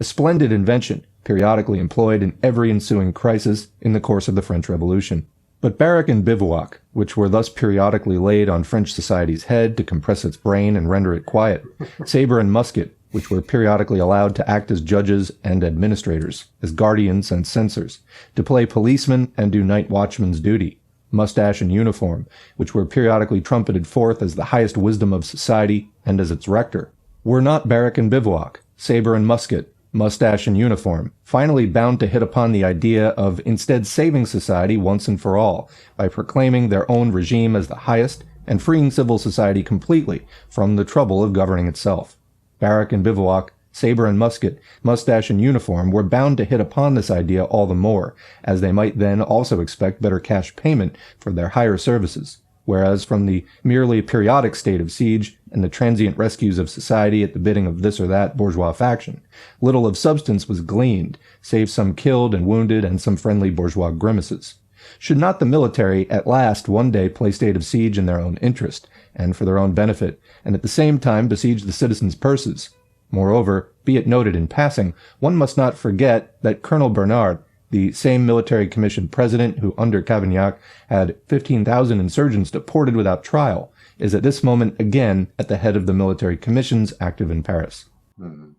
A splendid invention, periodically employed in every ensuing crisis in the course of the French Revolution. But barrack and bivouac, which were thus periodically laid on French society's head to compress its brain and render it quiet, saber and musket, which were periodically allowed to act as judges and administrators, as guardians and censors, to play policemen and do night watchman's duty, mustache and uniform, which were periodically trumpeted forth as the highest wisdom of society and as its rector, were not barrack and bivouac, saber and musket, mustache and uniform, finally bound to hit upon the idea of instead saving society once and for all by proclaiming their own regime as the highest and freeing civil society completely from the trouble of governing itself. Barrack and bivouac, saber and musket, mustache and uniform were bound to hit upon this idea all the more, as they might then also expect better cash payment for their higher services, whereas from the merely periodic state of siege and the transient rescues of society at the bidding of this or that bourgeois faction, little of substance was gleaned, save some killed and wounded and some friendly bourgeois grimaces. Should not the military at last one day play state of siege in their own interest, and for their own benefit, and at the same time besiege the citizens' purses? Moreover, be it noted in passing, one must not forget that Colonel Bernard, The same military commission president who, under Cavaignac, had 15,000 insurgents deported without trial, is at this moment again at the head of the military commissions active in Paris. Hmm.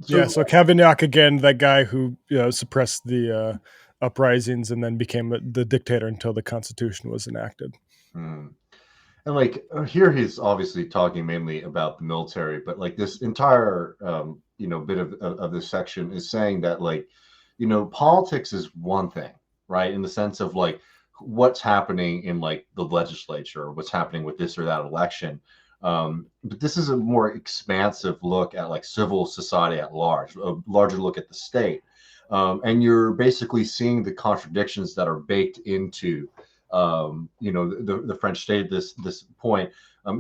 So Cavaignac again, that guy who suppressed the uprisings and then became the dictator until the Constitution was enacted. Hmm. And like here, he's obviously talking mainly about the military, but like this entire bit of this section is saying that like politics is one thing, right? In the sense of like what's happening in like the legislature, or what's happening with this or that election. But this is a more expansive look at like civil society at large, a larger look at the state, and you're basically seeing the contradictions that are baked into the French state at this point,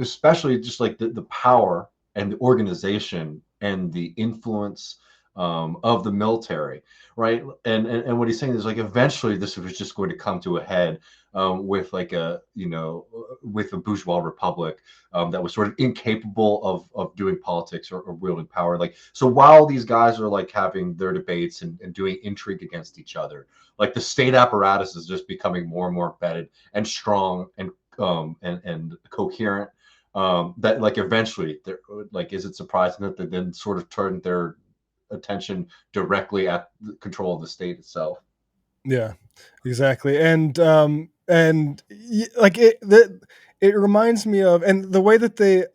especially just like the power and the organization and the influence of the military, right? And what he's saying is like eventually this was just going to come to a head with like with a bourgeois republic that was sort of incapable of doing politics or wielding power. Like, so while these guys are like having their debates and doing intrigue against each other, like the state apparatus is just becoming more and more embedded and strong and coherent. That like eventually, like, is it surprising that they then sort of turned their attention directly at the control of the state itself? Yeah, exactly. And like it reminds me of, and the way that they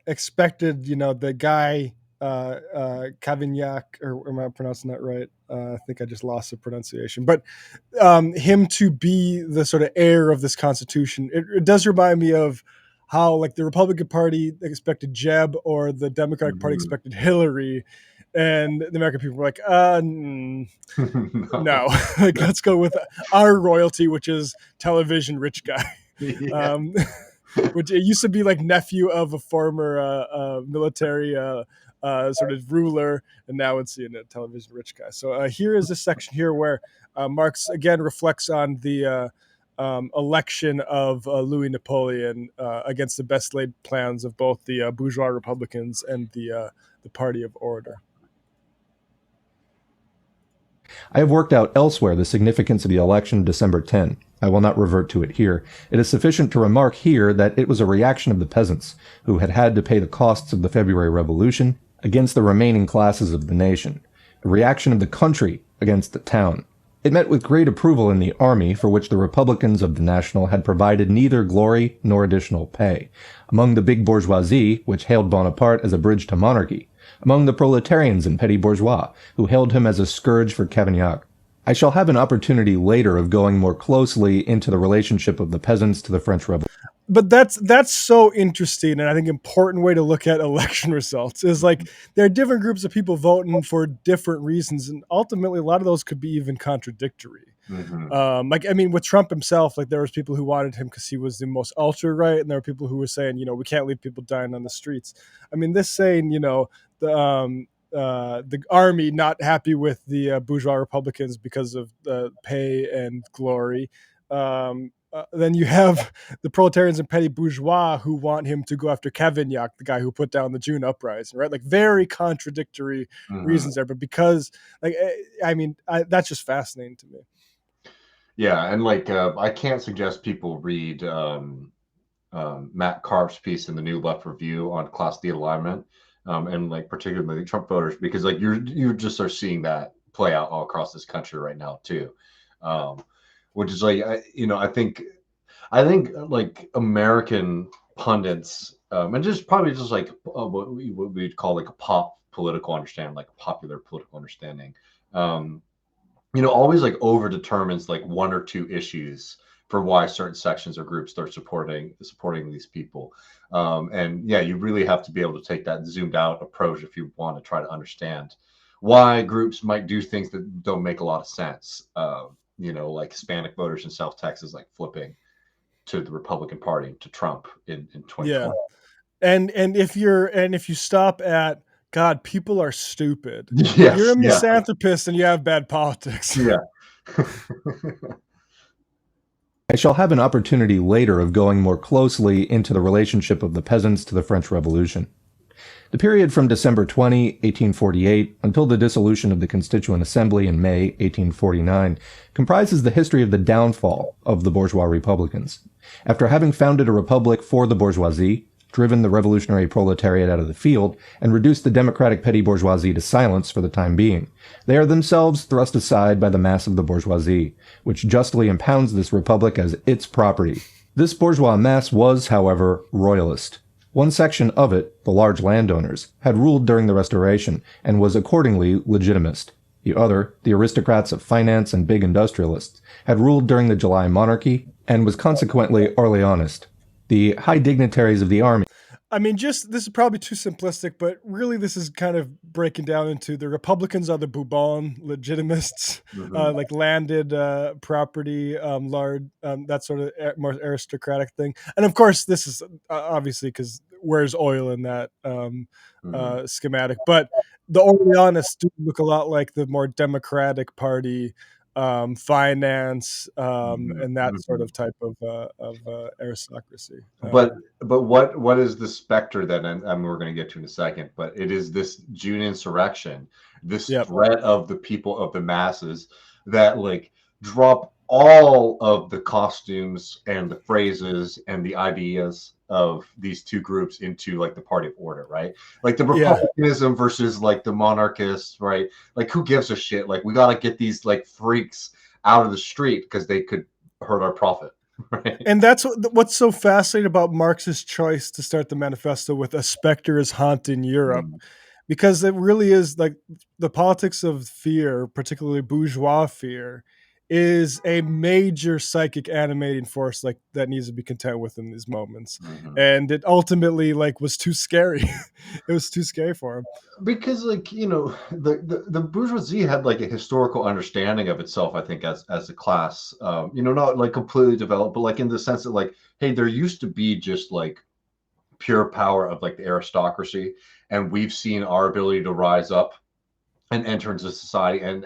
expected, the guy Cavaignac, or am I pronouncing that right? I think I just lost the pronunciation, but him to be the sort of heir of this constitution. It does remind me of how like the Republican Party expected Jeb, or the Democratic Party expected Hillary, and the American people were like, no, like, let's go with our royalty, which is television rich guy. Yeah. Which it used to be like nephew of a former military sort of ruler, and now it's a television rich guy. So here is a section here where Marx again reflects on the election of Louis Napoleon against the best laid plans of both the bourgeois Republicans and the Party of Order. I have worked out elsewhere the significance of the election of December 10. I will not revert to it here. It is sufficient to remark here that it was a reaction of the peasants, who had to pay the costs of the February Revolution, against the remaining classes of the nation, a reaction of the country against the town. It met with great approval in the army, for which the Republicans of the National had provided neither glory nor additional pay, among the big bourgeoisie, which hailed Bonaparte as a bridge to monarchy, among the proletarians and petty bourgeois, who hailed him as a scourge for Cavaignac. I shall have an opportunity later of going more closely into the relationship of the peasants to the French Revolution. But that's so interesting, and I think important way to look at election results is like there are different groups of people voting for different reasons, and ultimately a lot of those could be even contradictory. Mm-hmm. Like, I mean, with Trump himself, like there was people who wanted him because he was the most ultra right, and there were people who were saying, we can't leave people dying on the streets. I mean, this saying, the army not happy with the bourgeois Republicans because of pay and glory. Then you have the proletarians and petty bourgeois who want him to go after Cavaignac, the guy who put down the June uprising, right? Like very contradictory reasons there, but because that's just fascinating to me. Yeah, and like I can't suggest people read Matt Karp's piece in the New Left Review on class D alignment, and like particularly Trump voters, because like you just are seeing that play out all across this country right now too, which is like I think like American pundits and just probably just like what we'd call like a pop political understanding, like a popular political understanding. Always like over determines like one or two issues for why certain sections or groups start supporting these people. And yeah, you really have to be able to take that zoomed out approach if you want to try to understand why groups might do things that don't make a lot of sense. Like Hispanic voters in South Texas, like flipping to the Republican Party, to Trump in 2020. Yeah. And if you stop at God, people are stupid. Yes, you're a misanthropist and you have bad politics. Yeah. I shall have an opportunity later of going more closely into the relationship of the peasants to the French Revolution. The period from December 20, 1848, until the dissolution of the Constituent Assembly in May 1849 comprises the history of the downfall of the bourgeois republicans. After having founded a republic for the bourgeoisie, driven the revolutionary proletariat out of the field, and reduced the democratic petty bourgeoisie to silence for the time being, they are themselves thrust aside by the mass of the bourgeoisie, which justly impounds this republic as its property. This bourgeois mass was, however, royalist. One section of it, the large landowners, had ruled during the Restoration and was accordingly legitimist. The other, the aristocrats of finance and big industrialists, had ruled during the July monarchy and was consequently Orleanist. The high dignitaries of the army. I mean, this is probably too simplistic, but really this is kind of breaking down into the Republicans are the Bourbon legitimists, like landed property, large, that sort of more aristocratic thing. And of course, this is obviously because where's oil in that schematic? But the Orleanists do look a lot like the more democratic party, finance, and that sort of type of aristocracy. But what is the specter then? And we're going to get to in a second. But it is this June insurrection, this threat of the people of the masses that like drop all of the costumes and the phrases and the ideas of these two groups into like the party of order, right? Like the republicanism versus like the monarchists, right? Like who gives a shit? Like we got to get these like freaks out of the street because they could hurt our profit. Right. And that's what's so fascinating about Marx's choice to start the manifesto with "A specter is haunting Europe," because it really is like the politics of fear, particularly bourgeois fear, is a major psychic animating force like that needs to be content with in these moments. And it ultimately like was too scary. It was too scary for him. Because like, you know, the bourgeoisie had like a historical understanding of itself, I think, as a class, you know, not like completely developed, but like in the sense that like, hey, there used to be just like pure power of like the aristocracy, and we've seen our ability to rise up and enter into society and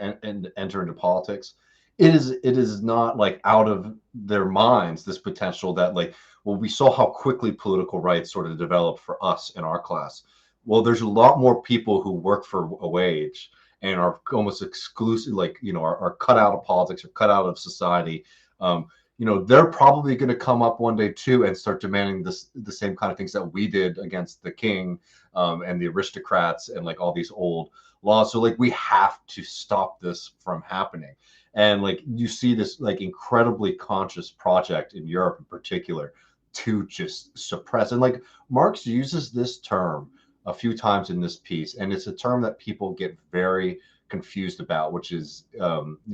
enter into politics. It is not like out of their minds, this potential that like, well, we saw how quickly political rights sort of developed for us in our class. Well, there's a lot more people who work for a wage and are almost exclusive, like, you know, are cut out of politics or cut out of society. You know, they're probably going to come up one day too and start demanding the same kind of things that we did against the king and the aristocrats and like all these old laws. So like we have to stop this from happening. And like you see this like incredibly conscious project in Europe in particular to just suppress. And like Marx uses this term a few times in this piece, and it's a term that people get very confused about, which is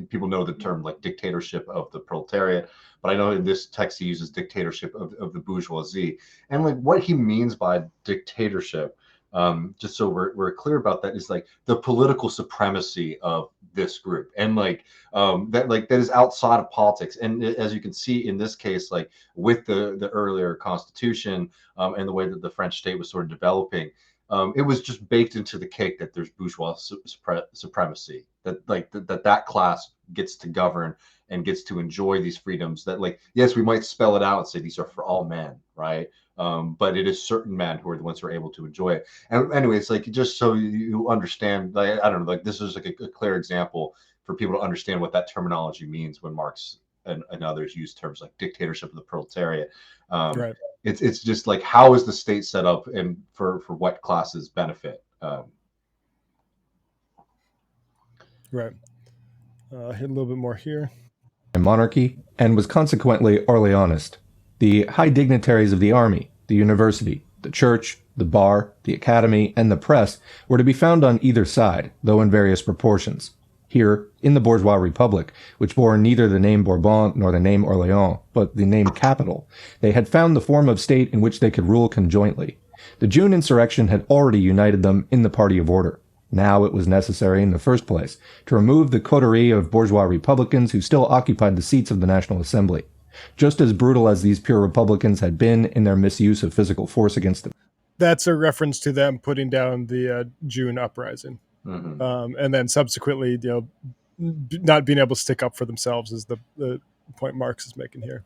people know the term like dictatorship of the proletariat, but I know in this text he uses dictatorship of the bourgeoisie. And like what he means by dictatorship, just so we're clear about that, is like the political supremacy of this group, and like that is outside of politics. And as you can see in this case, like with the earlier constitution and the way that the French state was sort of developing, it was just baked into the cake that there's bourgeois supremacy, that like that class gets to govern and gets to enjoy these freedoms that, like, yes, we might spell it out and say these are for all men, right? But it is certain men who are the ones who are able to enjoy it. And anyway, it's like, just so you understand, like, I don't know, like this is like a clear example for people to understand what that terminology means when Marx and others use terms like dictatorship of the proletariat. Right. It's just like, how is the state set up and for what classes benefit? Right. Hit a little bit more here. Monarchy, and was consequently Orleanist. The high dignitaries of the army, the university, the church, the bar, the academy, and the press were to be found on either side, though in various proportions. Here, in the bourgeois republic, which bore neither the name Bourbon nor the name Orléans, but the name capital, they had found the form of state in which they could rule conjointly. The June insurrection had already united them in the party of order. Now it was necessary, in the first place, to remove the coterie of bourgeois republicans who still occupied the seats of the National Assembly. Just as brutal as these pure republicans had been in their misuse of physical force against them. That's a reference to them putting down the June uprising. And then subsequently, you know, not being able to stick up for themselves is the point Marx is making here.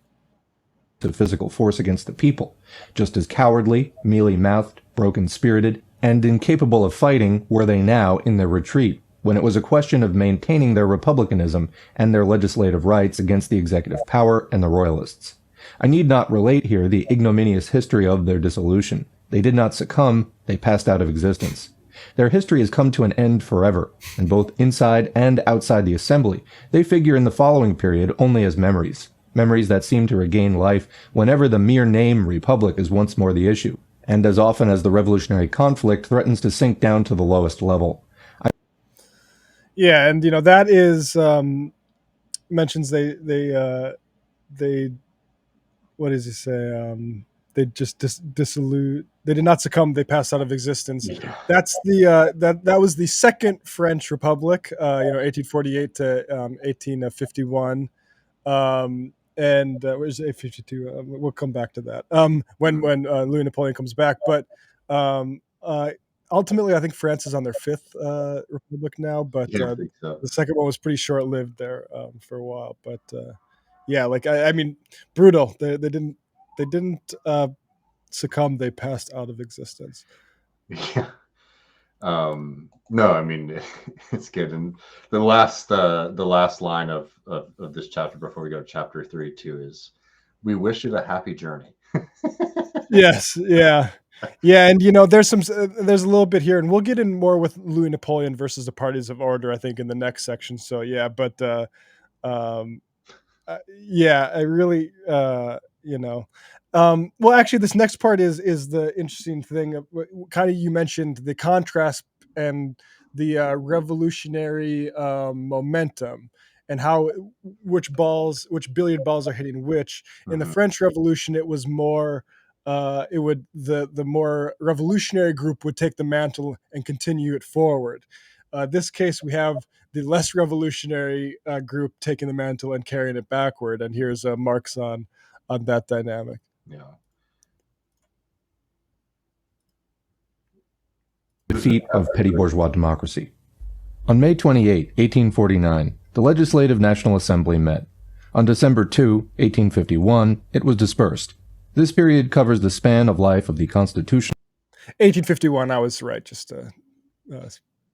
To physical force against the people, just as cowardly, mealy-mouthed, broken-spirited, and incapable of fighting were they now in their retreat, when it was a question of maintaining their republicanism and their legislative rights against the executive power and the royalists. I need not relate here the ignominious history of their dissolution. They did not succumb, they passed out of existence. Their history has come to an end forever, and both inside and outside the assembly, they figure in the following period only as memories that seem to regain life whenever the mere name republic is once more the issue, and as often as the revolutionary conflict threatens to sink down to the lowest level. Yeah, and that is mentions they what does he say? They just dissolute. They did not succumb. They passed out of existence. Yeah. That's the that was the Second French Republic. 1848 to 1851. And where's 852? We'll come back to that when Louis Napoleon comes back. But ultimately, I think France is on their fifth republic now. But Yeah, I think so. the second one was pretty short lived there for a while. But yeah, like I mean, brutal. They didn't succumb. They passed out of existence. Yeah. No, I mean it's good. And the last line of this chapter before we go to chapter 3 too is, "We wish it a happy journey." Yes, yeah, and there's a little bit here, and we'll get in more with Louis Napoleon versus the parties of order, I think, in the next section. So yeah, but yeah, I really well, actually, this next part is the interesting thing. Kind of, you mentioned the contrast and the revolutionary momentum, and how which billiard balls are hitting which. In the French Revolution, it was more. It would the more revolutionary group would take the mantle and continue it forward. This case, we have the less revolutionary group taking the mantle and carrying it backward. And here's Marx on that dynamic. Yeah. Defeat of petty-bourgeois democracy. On May 28, 1849, the Legislative National Assembly met. On December 2, 1851, it was dispersed. This period covers the span of life of the constitutional. 1851, I was right. Just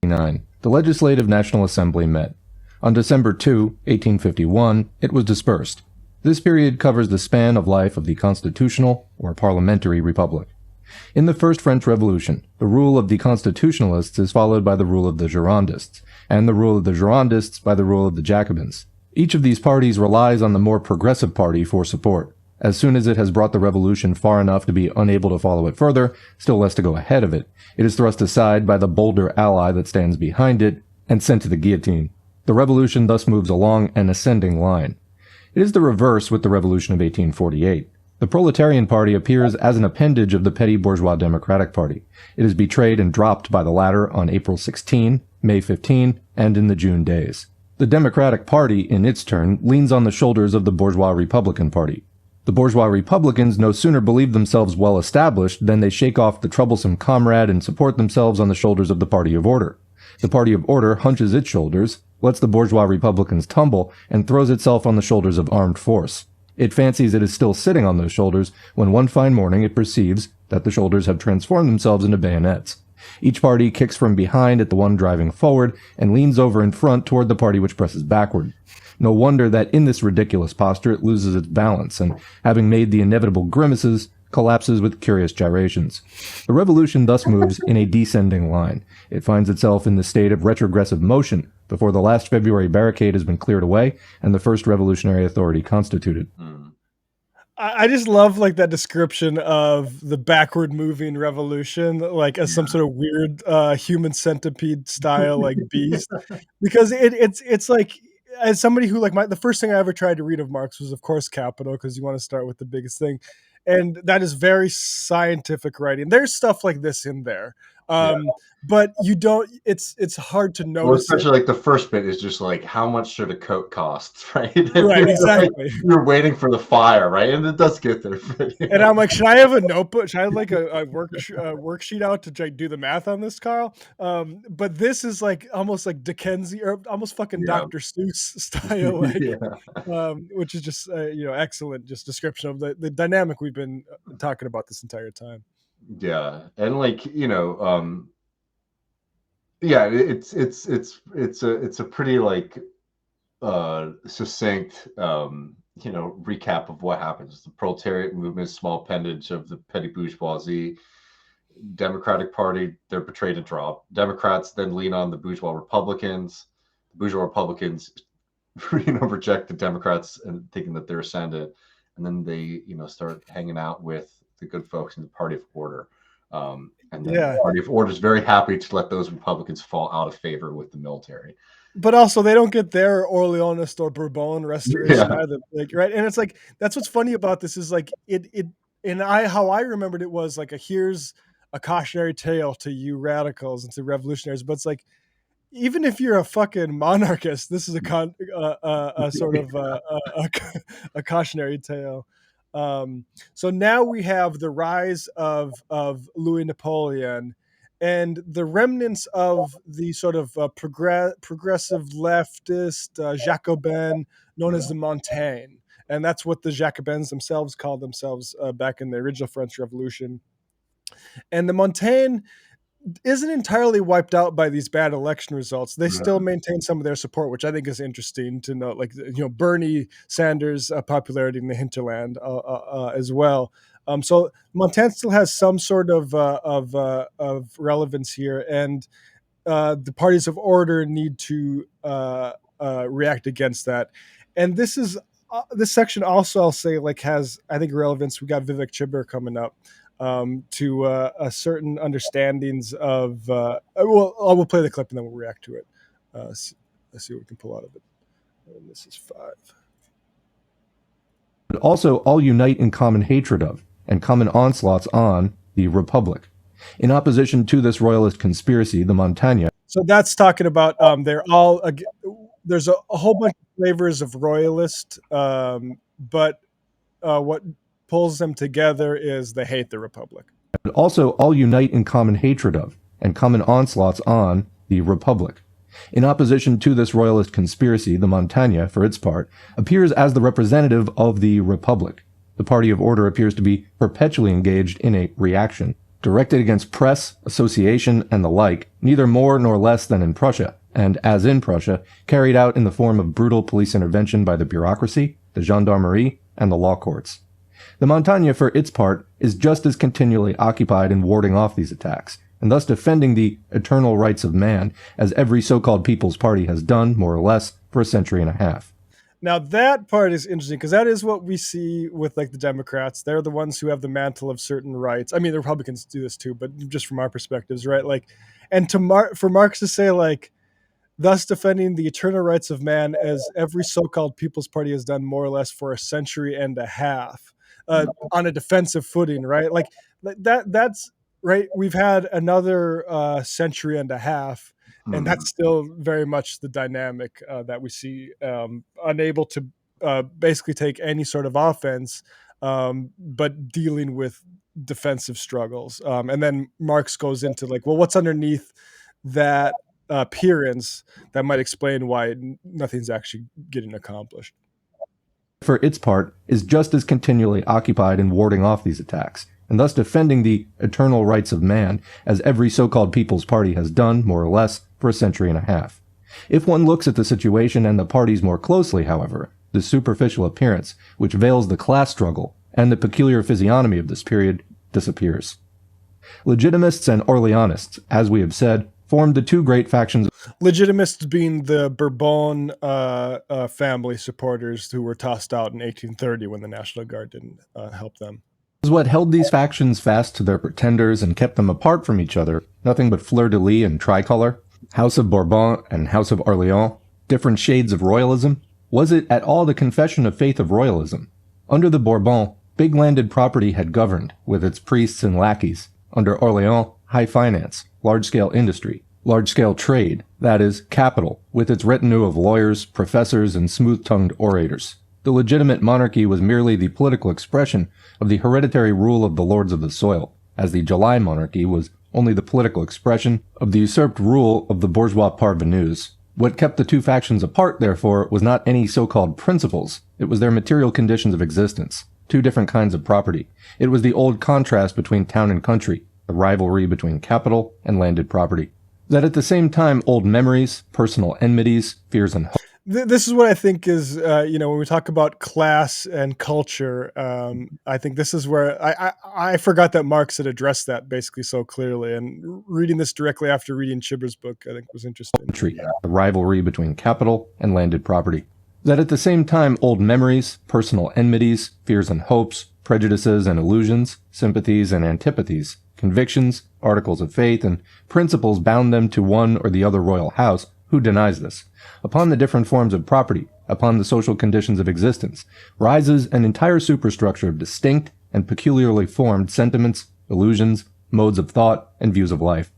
9. The Legislative National Assembly met. On December 2, 1851, it was dispersed. This period covers the span of life of the constitutional or parliamentary republic. In the First French Revolution, the rule of the constitutionalists is followed by the rule of the Girondists, and the rule of the Girondists by the rule of the Jacobins. Each of these parties relies on the more progressive party for support. As soon as it has brought the revolution far enough to be unable to follow it further, still less to go ahead of it, it is thrust aside by the bolder ally that stands behind it and sent to the guillotine. The revolution thus moves along an ascending line. It is the reverse with the revolution of 1848. The proletarian party appears as an appendage of the Petty-Bourgeois Democratic Party. It is betrayed and dropped by the latter on April 16, May 15, and in the June days. The Democratic Party, in its turn, leans on the shoulders of the Bourgeois Republican Party. The bourgeois Republicans no sooner believe themselves well established than they shake off the troublesome comrade and support themselves on the shoulders of the Party of Order. The Party of Order hunches its shoulders, lets the bourgeois Republicans tumble, and throws itself on the shoulders of armed force. It fancies it is still sitting on those shoulders when one fine morning it perceives that the shoulders have transformed themselves into bayonets. Each party kicks from behind at the one driving forward and leans over in front toward the party which presses backward. No wonder that in this ridiculous posture it loses its balance and, having made the inevitable grimaces, collapses with curious gyrations. The revolution thus moves in a descending line. It finds itself in the state of retrogressive motion before the last February barricade has been cleared away and the first revolutionary authority constituted. I just love like that description of the backward moving revolution, like as some sort of weird human centipede style like beast, because it's like, as somebody who like the first thing I ever tried to read of Marx was of course Capital, because you want to start with the biggest thing, and that is very scientific writing. There's stuff like this in there. But you don't, it's hard to notice. Well, especially like the first bit is just like, how much should a coat cost, right? Right, exactly. Like, you're waiting for the fire, right? And it does get there. And I'm like, should I have a notebook? Should I have like a worksheet out to do the math on this, Carl? But this is like almost like Dickensian or almost fucking Dr. Seuss style, like, which is just excellent, just description of the dynamic we've been talking about this entire time. Yeah, and like yeah, it's a pretty like succinct recap of what happens. The proletariat movement, small appendage of the petty bourgeoisie. Democratic Party, they're betrayed and drop. Democrats then lean on the bourgeois Republicans. The bourgeois Republicans, reject the Democrats and thinking that they're ascendant, and then they, start hanging out with the good folks in the Party of Order. And then the Party of Order is very happy to let those Republicans fall out of favor with the military. But also, they don't get their Orleanist or Bourbon restoration either. Like, right? And it's like that's what's funny about this is like how I remembered it was like here's a cautionary tale to you radicals and to revolutionaries. But it's like even if you're a fucking monarchist, this is a sort of a cautionary tale. So now we have the rise of Louis Napoleon and the remnants of the sort of progressive leftist Jacobin known as the Montaigne. And that's what the Jacobins themselves called themselves back in the original French Revolution. And the Montaigne isn't entirely wiped out by these bad election results. They still maintain some of their support, which I think is interesting to note. Like Bernie Sanders' popularity in the hinterland as well. So Montaigne still has some sort of relevance here, and the parties of order need to react against that. And this section also, I'll say, like has I think relevance. We got Vivek Chibber coming up. To a certain understandings of we'll play the clip and then we'll react to it. Let's see what we can pull out of it. And this is 5. But also all unite in common hatred of and common onslaughts on the Republic. In opposition to this royalist conspiracy, the Montaigne. So that's talking about they're all there's a whole bunch of flavors of royalist, but what pulls them together is they hate the Republic. But also all unite in common hatred of and common onslaughts on the Republic. In opposition to this royalist conspiracy, the Montaigne, for its part, appears as the representative of the Republic. The Party of Order appears to be perpetually engaged in a reaction, directed against press, association, and the like, neither more nor less than in Prussia, and, as in Prussia, carried out in the form of brutal police intervention by the bureaucracy, the gendarmerie, and the law courts. The Montaigne, for its part, is just as continually occupied in warding off these attacks, and thus defending the eternal rights of man, as every so-called People's Party has done, more or less, for a century and a half. Now that part is interesting because that is what we see with like the Democrats. They're the ones who have the mantle of certain rights. I mean, the Republicans do this too, but just from our perspectives, right? Like, and for Marx to say like, thus defending the eternal rights of man as every so-called People's Party has done more or less for a century and a half. On a defensive footing, right? Like that's right. We've had another century and a half, and that's still very much the dynamic that we see, unable to basically take any sort of offense, but dealing with defensive struggles. And then Marx goes into like, well, what's underneath that appearance that might explain why nothing's actually getting accomplished. For its part, is just as continually occupied in warding off these attacks, and thus defending the eternal rights of man, as every so-called People's Party has done, more or less, for a century and a half. If one looks at the situation and the parties more closely, however, the superficial appearance, which veils the class struggle, and the peculiar physiognomy of this period, disappears. Legitimists and Orleanists, as we have said, formed the two great factions. Legitimists being the Bourbon family supporters who were tossed out in 1830 when the National Guard didn't help them. Is what held these factions fast to their pretenders and kept them apart from each other, nothing but fleur-de-lis and tricolor, House of Bourbon and House of Orleans, different shades of royalism? Was it at all the confession of faith of royalism? Under the Bourbon, big landed property had governed, with its priests and lackeys. Under Orleans, high finance, large-scale industry, large-scale trade, that is, capital, with its retinue of lawyers, professors, and smooth-tongued orators. The legitimate monarchy was merely the political expression of the hereditary rule of the lords of the soil, as the July monarchy was only the political expression of the usurped rule of the bourgeois parvenus. What kept the two factions apart, therefore, was not any so-called principles, it was their material conditions of existence. two different kinds of property. It was the old contrast between town and country, the rivalry between capital and landed property. That at the same time, old memories, personal enmities, fears and hopes. This is what I think is, when we talk about class and culture, I think this is where I forgot that Marx had addressed that basically so clearly. And reading this directly after reading Chibber's book, I think was interesting. The rivalry between capital and landed property. That at the same time, old memories, personal enmities, fears and hopes, prejudices and illusions, sympathies and antipathies, convictions, articles of faith, and principles bound them to one or the other royal house. Who denies this? Upon the different forms of property, upon the social conditions of existence, rises an entire superstructure of distinct and peculiarly formed sentiments, illusions, modes of thought, and views of life.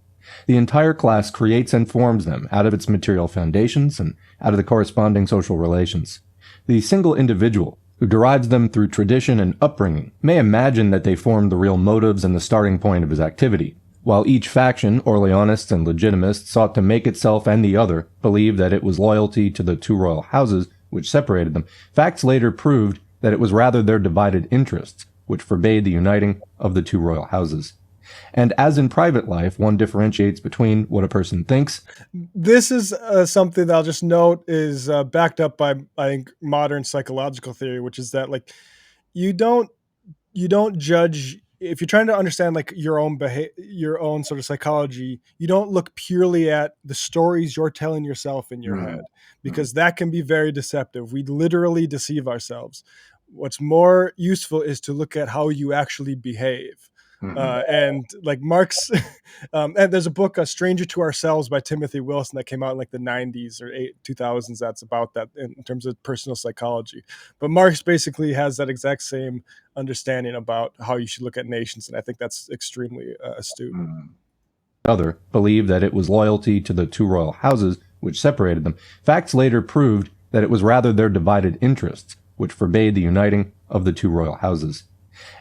The entire class creates and forms them out of its material foundations and out of the corresponding social relations. The single individual, who derives them through tradition and upbringing, may imagine that they form the real motives and the starting point of his activity, while each faction, Orleanists and Legitimists, sought to make itself and the other believe that it was loyalty to the two royal houses which separated them. Facts later proved that it was rather their divided interests which forbade the uniting of the two royal houses. And as in private life, one differentiates between what a person thinks. This is something that I'll just note is backed up by, I think, modern psychological theory, which is that you don't judge. If you're trying to understand your own sort of psychology, you don't look purely at the stories you're telling yourself in your head, because that can be very deceptive. We literally deceive ourselves. What's more useful is to look at how you actually behave. And like Marx, and there's a book, A Stranger to Ourselves by Timothy Wilson, that came out in the 90s or 2000s. That's about that in terms of personal psychology. But Marx basically has that exact same understanding about how you should look at nations. And I think that's extremely astute. Other believed that it was loyalty to the two royal houses which separated them. Facts later proved that it was rather their divided interests which forbade the uniting of the two royal houses.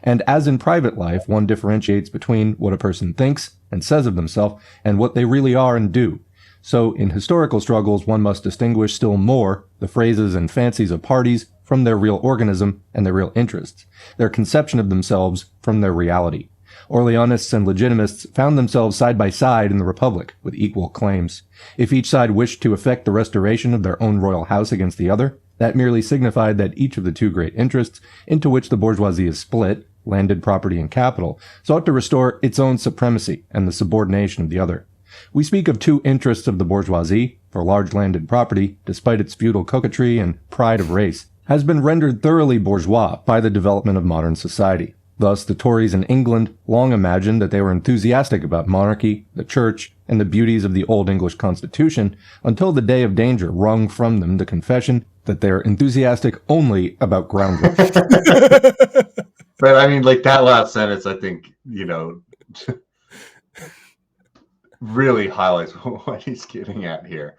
And as in private life, one differentiates between what a person thinks and says of themselves and what they really are and do. So in historical struggles, one must distinguish still more the phrases and fancies of parties from their real organism and their real interests, their conception of themselves from their reality. Orleanists and Legitimists found themselves side by side in the Republic with equal claims. If each side wished to effect the restoration of their own royal house against the other, that merely signified that each of the two great interests into which the bourgeoisie is split, landed property and capital, sought to restore its own supremacy and the subordination of the other. We speak of two interests of the bourgeoisie, for large landed property, despite its feudal coquetry and pride of race, has been rendered thoroughly bourgeois by the development of modern society. Thus, the Tories in England long imagined that they were enthusiastic about monarchy, the church, and the beauties of the old English constitution, until the day of danger wrung from them the confession that they're enthusiastic only about groundwork. But I mean, that last sentence, I think, really highlights what he's getting at here.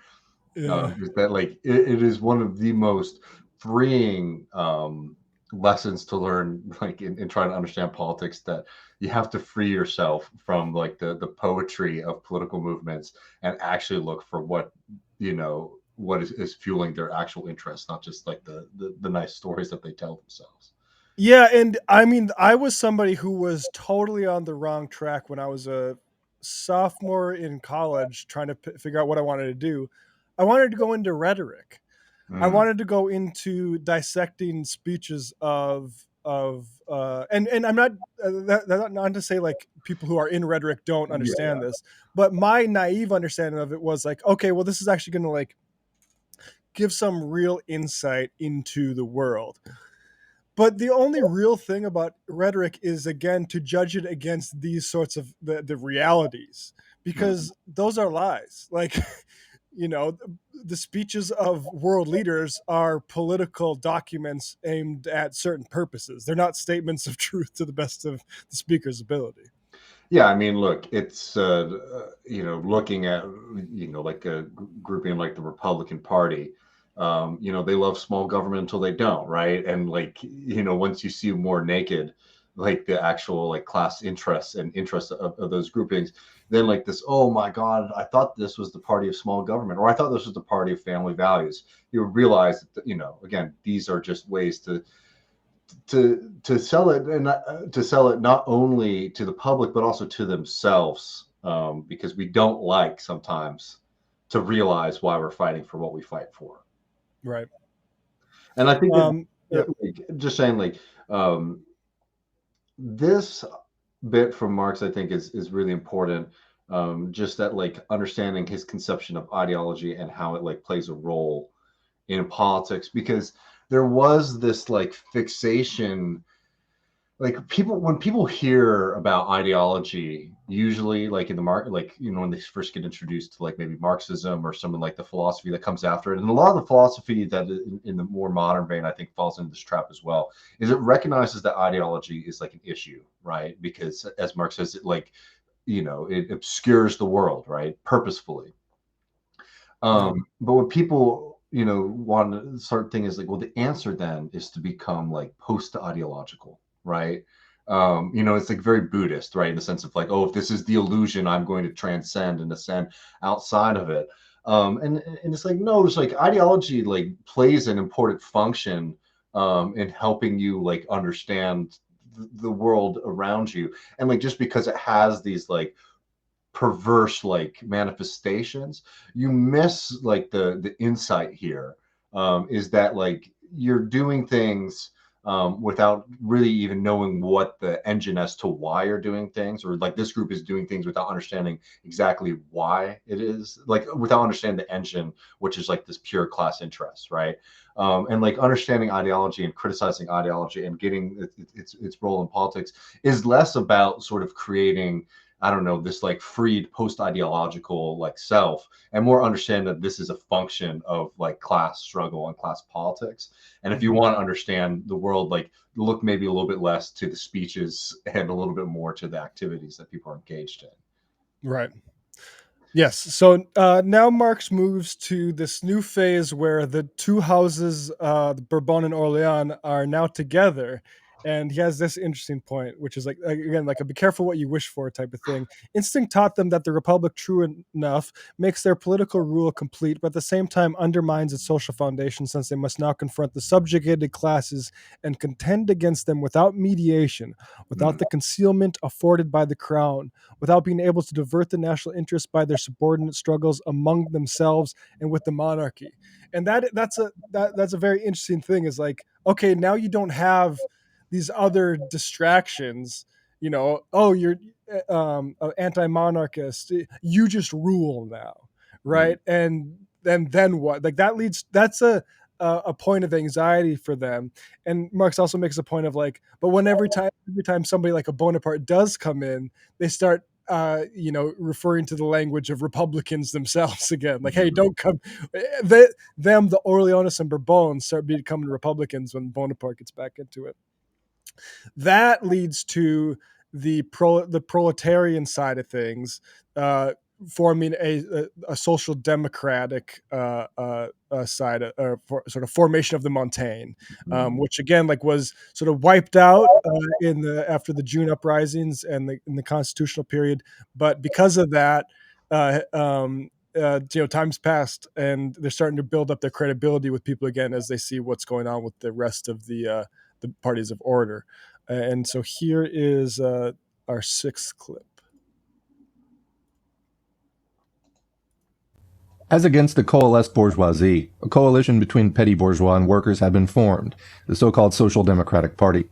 Yeah. Is that it is one of the most freeing lessons to learn, in trying to understand politics, that you have to free yourself from the poetry of political movements and actually look for what is fueling their actual interests, not just the nice stories that they tell themselves. Yeah, and I mean, I was somebody who was totally on the wrong track when I was a sophomore in college trying to figure out what I wanted to do. I wanted to go into rhetoric. I wanted to go into dissecting speeches and I'm not not to say people who are in rhetoric don't understand this, but my naive understanding of it was okay, well, this is actually going to give some real insight into the world. But the only real thing about rhetoric is, again, to judge it against these sorts of the realities, because those are lies. The speeches of world leaders are political documents aimed at certain purposes. They're not statements of truth to the best of the speaker's ability. Yeah, I mean, look, it's looking at a grouping like the Republican Party. They love small government until they don't, right? And once you see more naked, the actual class interests and interests of those groupings, then this, oh my God, I thought this was the party of small government, or I thought this was the party of family values. You realize that, again, these are just ways to to sell it, and to sell it not only to the public but also to themselves, because we don't like sometimes to realize why we're fighting for what we fight for. Right. And I think yeah. just saying, like, this bit from Marx, I think, is really important. Just that, like, understanding his conception of ideology and how it, like, plays a role in politics, because there was this, like, fixation, like, when people hear about ideology, usually, like, in the market, like, you know, when they first get introduced to, like, maybe Marxism or something, like the philosophy that comes after it, and a lot of the philosophy that in the more modern vein, I think, falls into this trap as well, is it recognizes that ideology is, like, an issue, right? Because, as Marx says, it, like, you know, it obscures the world, right, purposefully. But when people, you know, want to start thinking, is like, well, the answer then is to become, like, post-ideological, right? You know, it's like very Buddhist, right? In the sense of, like, oh, if this is the illusion, I'm going to transcend and ascend outside of it. And it's like, no, it's like ideology, like, plays an important function in helping you, like, understand the world around you. And, like, just because it has these, like, perverse, like, manifestations, you miss, like, the insight here, is that, like, you're doing things without really even knowing what the engine as to why you're doing things, or, like, this group is doing things without understanding exactly why it is, like, without understanding the engine, which is, like, this pure class interest, right? And, like, understanding ideology and criticizing ideology and getting its role in politics is less about sort of creating, I don't know, this, like, freed post-ideological, like, self, and more understand that this is a function of, like, class struggle and class politics. And if you want to understand the world, like, look maybe a little bit less to the speeches and a little bit more to the activities that people are engaged in. Right. Yes. So now Marx moves to this new phase where the two houses, the Bourbon and Orleans, are now together. And he has this interesting point, which is, like, again, like a be careful what you wish for type of thing. Instinct taught them that the Republic, true enough, makes their political rule complete, but at the same time undermines its social foundation, since they must now confront the subjugated classes and contend against them without mediation, without the concealment afforded by the crown, without being able to divert the national interest by their subordinate struggles among themselves and with the monarchy. And that's a very interesting thing, is like, okay, now you don't have these other distractions, you know, oh, you're anti-monarchist, you just rule now, right? And then what? Like, that's a point of anxiety for them. And Marx also makes a point of, like, but when every time somebody like a Bonaparte does come in, they start you know, referring to the language of Republicans themselves again. Like, hey, don't come. The Orleanists and Bourbons start becoming Republicans when Bonaparte gets back into it. That leads to the proletarian side of things, forming a social democratic side, sort of formation of the Montaigne, which again, like, was sort of wiped out after the June uprisings and in the constitutional period. But because of that, you know, time's passed and they're starting to build up their credibility with people again as they see what's going on with the rest of the parties of order. And so here is our sixth clip. As against the coalesced bourgeoisie, a coalition between petty bourgeois and workers had been formed, the so-called Social Democratic Party.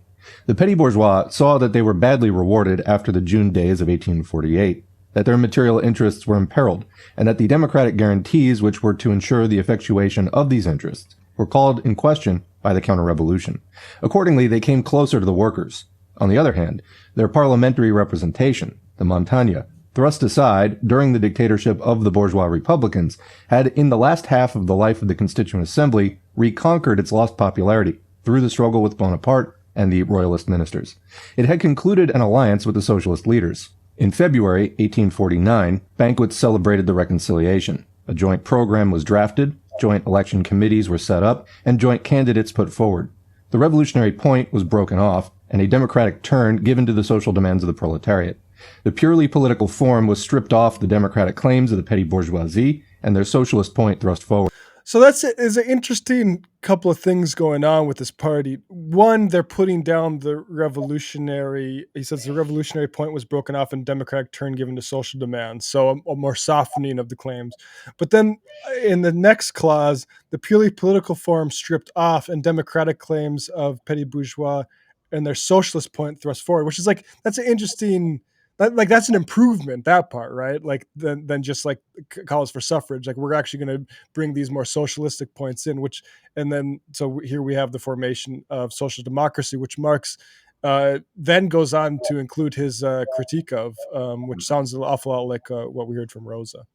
The petty bourgeois saw that they were badly rewarded after the June days of 1848, that their material interests were imperiled, and that the democratic guarantees which were to ensure the effectuation of these interests were called in question by the counter-revolution. Accordingly, they came closer to the workers. On the other hand, their parliamentary representation, the Montagne, thrust aside during the dictatorship of the bourgeois republicans, had in the last half of the life of the Constituent Assembly reconquered its lost popularity through the struggle with Bonaparte and the royalist ministers. It had concluded an alliance with the socialist leaders. In February 1849, banquets celebrated the reconciliation. A joint program was drafted, joint election committees were set up, and joint candidates put forward. The revolutionary point was broken off, and a democratic turn given to the social demands of the proletariat. The purely political form was stripped off the democratic claims of the petty bourgeoisie, and their socialist point thrust forward. So that's it. Is an interesting couple of things going on with this party. One, they're putting down the revolutionary. He says the revolutionary point was broken off and democratic turn given to social demands. So a more softening of the claims. But then in the next clause, the purely political form stripped off and democratic claims of petty bourgeois and their socialist point thrust forward, which is like that's an interesting. That's an improvement, that part, right? Like than just like calls for suffrage. Like we're actually going to bring these more socialistic points in, which, and then so here we have the formation of social democracy, which Marx then goes on to include his critique of, which sounds an awful lot like what we heard from Rosa.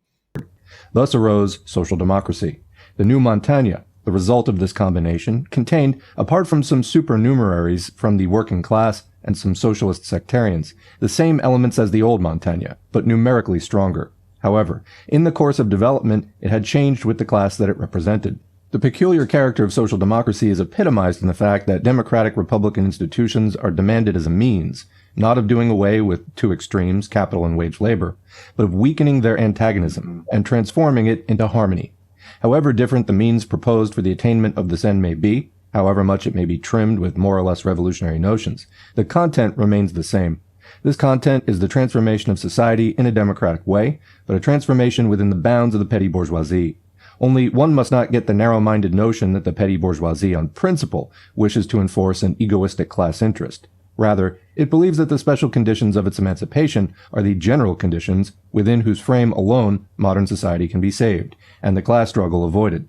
Thus arose social democracy. The new Montaigne, the result of this combination, contained, apart from some supernumeraries from the working class and some socialist sectarians, the same elements as the old Montaigne, but numerically stronger. However, in the course of development, it had changed with the class that it represented. The peculiar character of social democracy is epitomized in the fact that democratic republican institutions are demanded as a means, not of doing away with two extremes, capital and wage labor, but of weakening their antagonism and transforming it into harmony. However different the means proposed for the attainment of this end may be, however much it may be trimmed with more or less revolutionary notions, the content remains the same. This content is the transformation of society in a democratic way, but a transformation within the bounds of the petty bourgeoisie. Only one must not get the narrow-minded notion that the petty bourgeoisie on principle wishes to enforce an egoistic class interest. Rather, it believes that the special conditions of its emancipation are the general conditions within whose frame alone modern society can be saved, and the class struggle avoided.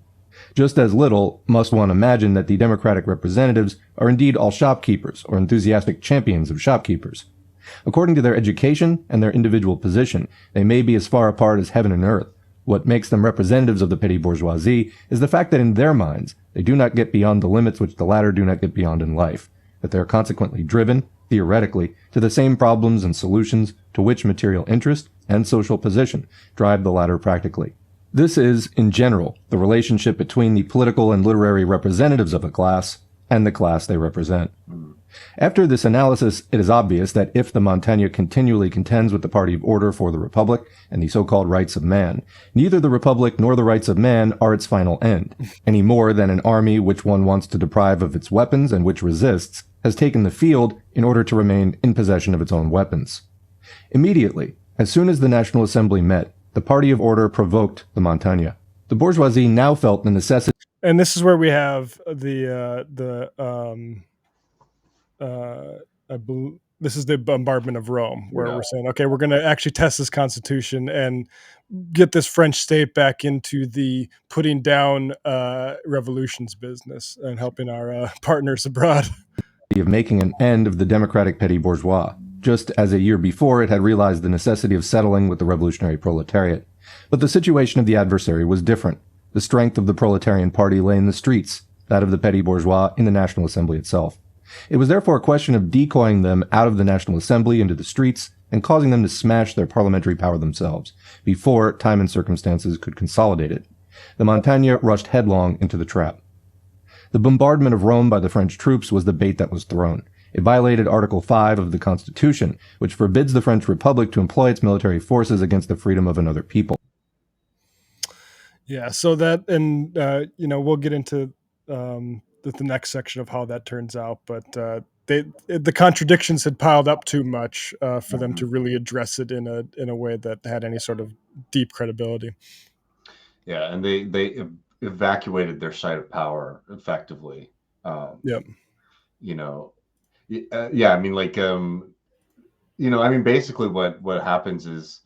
Just as little must one imagine that the democratic representatives are indeed all shopkeepers or enthusiastic champions of shopkeepers. According to their education and their individual position, they may be as far apart as heaven and earth. What makes them representatives of the petty bourgeoisie is the fact that in their minds, they do not get beyond the limits which the latter do not get beyond in life, that they are consequently driven, theoretically, to the same problems and solutions to which material interest and social position drive the latter practically. This is, in general, the relationship between the political and literary representatives of a class and the class they represent. After this analysis, it is obvious that if the Montaigne continually contends with the party of order for the Republic and the so-called rights of man, neither the Republic nor the rights of man are its final end, any more than an army which one wants to deprive of its weapons and which resists has taken the field in order to remain in possession of its own weapons. Immediately, as soon as the National Assembly met, the party of order provoked the Montaigne. The bourgeoisie now felt the necessity. And this is where we have this is the bombardment of Rome, where we're saying, okay, we're going to actually test this constitution and get this French state back into the putting down revolutions business and helping our partners abroad. Of making an end of the democratic petty bourgeois, just as a year before it had realized the necessity of settling with the revolutionary proletariat. But the situation of the adversary was different. The strength of the proletarian party lay in the streets, that of the petty bourgeois in the National Assembly itself. It was therefore a question of decoying them out of the National Assembly into the streets and causing them to smash their parliamentary power themselves, before time and circumstances could consolidate it. The Montaigne rushed headlong into the trap. The bombardment of Rome by the French troops was the bait that was thrown. It violated Article 5 of the Constitution, which forbids the French Republic to employ its military forces against the freedom of another people. Yeah, so that, and we'll get into the next section of how that turns out, but the contradictions had piled up too much for them to really address it in a way that had any sort of deep credibility. Yeah, and they evacuated their site of power effectively. Yep. I mean, like, basically what happens is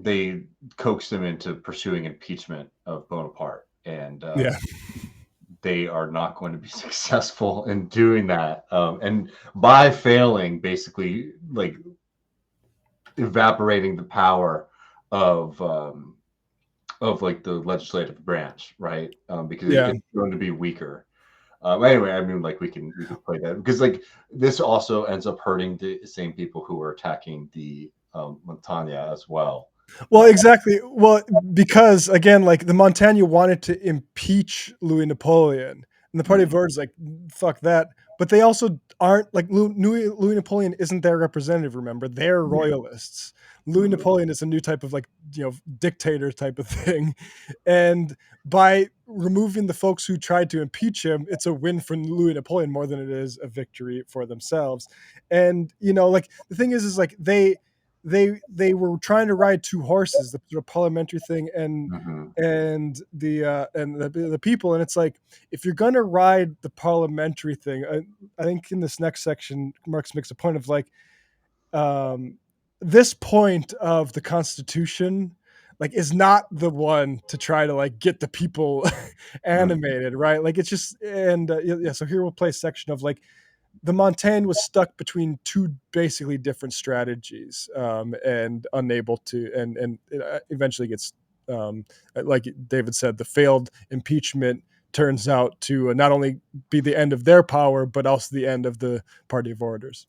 they coaxed him into pursuing impeachment of Bonaparte, and they are not going to be successful in doing that. And by failing, basically, like, evaporating the power of like the legislative branch, right? Because it's going to be weaker. Anyway, I mean, like, we can play that, because, like, this also ends up hurting the same people who are attacking the Montaigne as well. Well, exactly. Well, because again, like, the Montaigne wanted to impeach Louis Napoleon, and the party of order is like, fuck that. but they also aren't like Louis Napoleon isn't their representative. Remember, they're royalists. Louis Napoleon is a new type of like, dictator type of thing. And by removing the folks who tried to impeach him, it's a win for Louis Napoleon more than it is a victory for themselves. And, like the thing is like they were trying to ride two horses, the sort of parliamentary thing and the people. And it's like, if you're going to ride the parliamentary thing, I think in this next section, Marx makes a point of like, this point of the Constitution like is not the one to try to like get the people animated, right? Like it's just, and so here we'll play a section of like the Montaigne was stuck between two basically different strategies, and unable to, and it eventually gets, like David said, the failed impeachment turns out to not only be the end of their power, but also the end of the Party of Orators.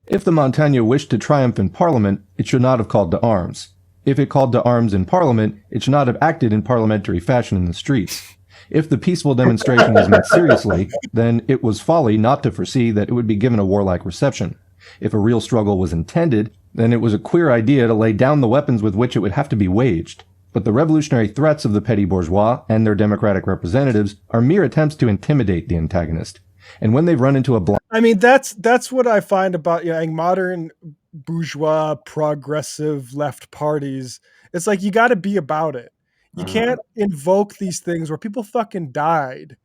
If the Montaigne wished to triumph in Parliament, it should not have called to arms. If it called to arms in Parliament, it should not have acted in parliamentary fashion in the streets. If the peaceful demonstration was meant seriously, then it was folly not to foresee that it would be given a warlike reception. If a real struggle was intended, then it was a queer idea to lay down the weapons with which it would have to be waged. But the revolutionary threats of the petty bourgeois and their democratic representatives are mere attempts to intimidate the antagonist. And when they've run into a blind... I mean, that's what I find about modern bourgeois, progressive left parties. It's like, you got to be about it. You can't invoke these things where people fucking died,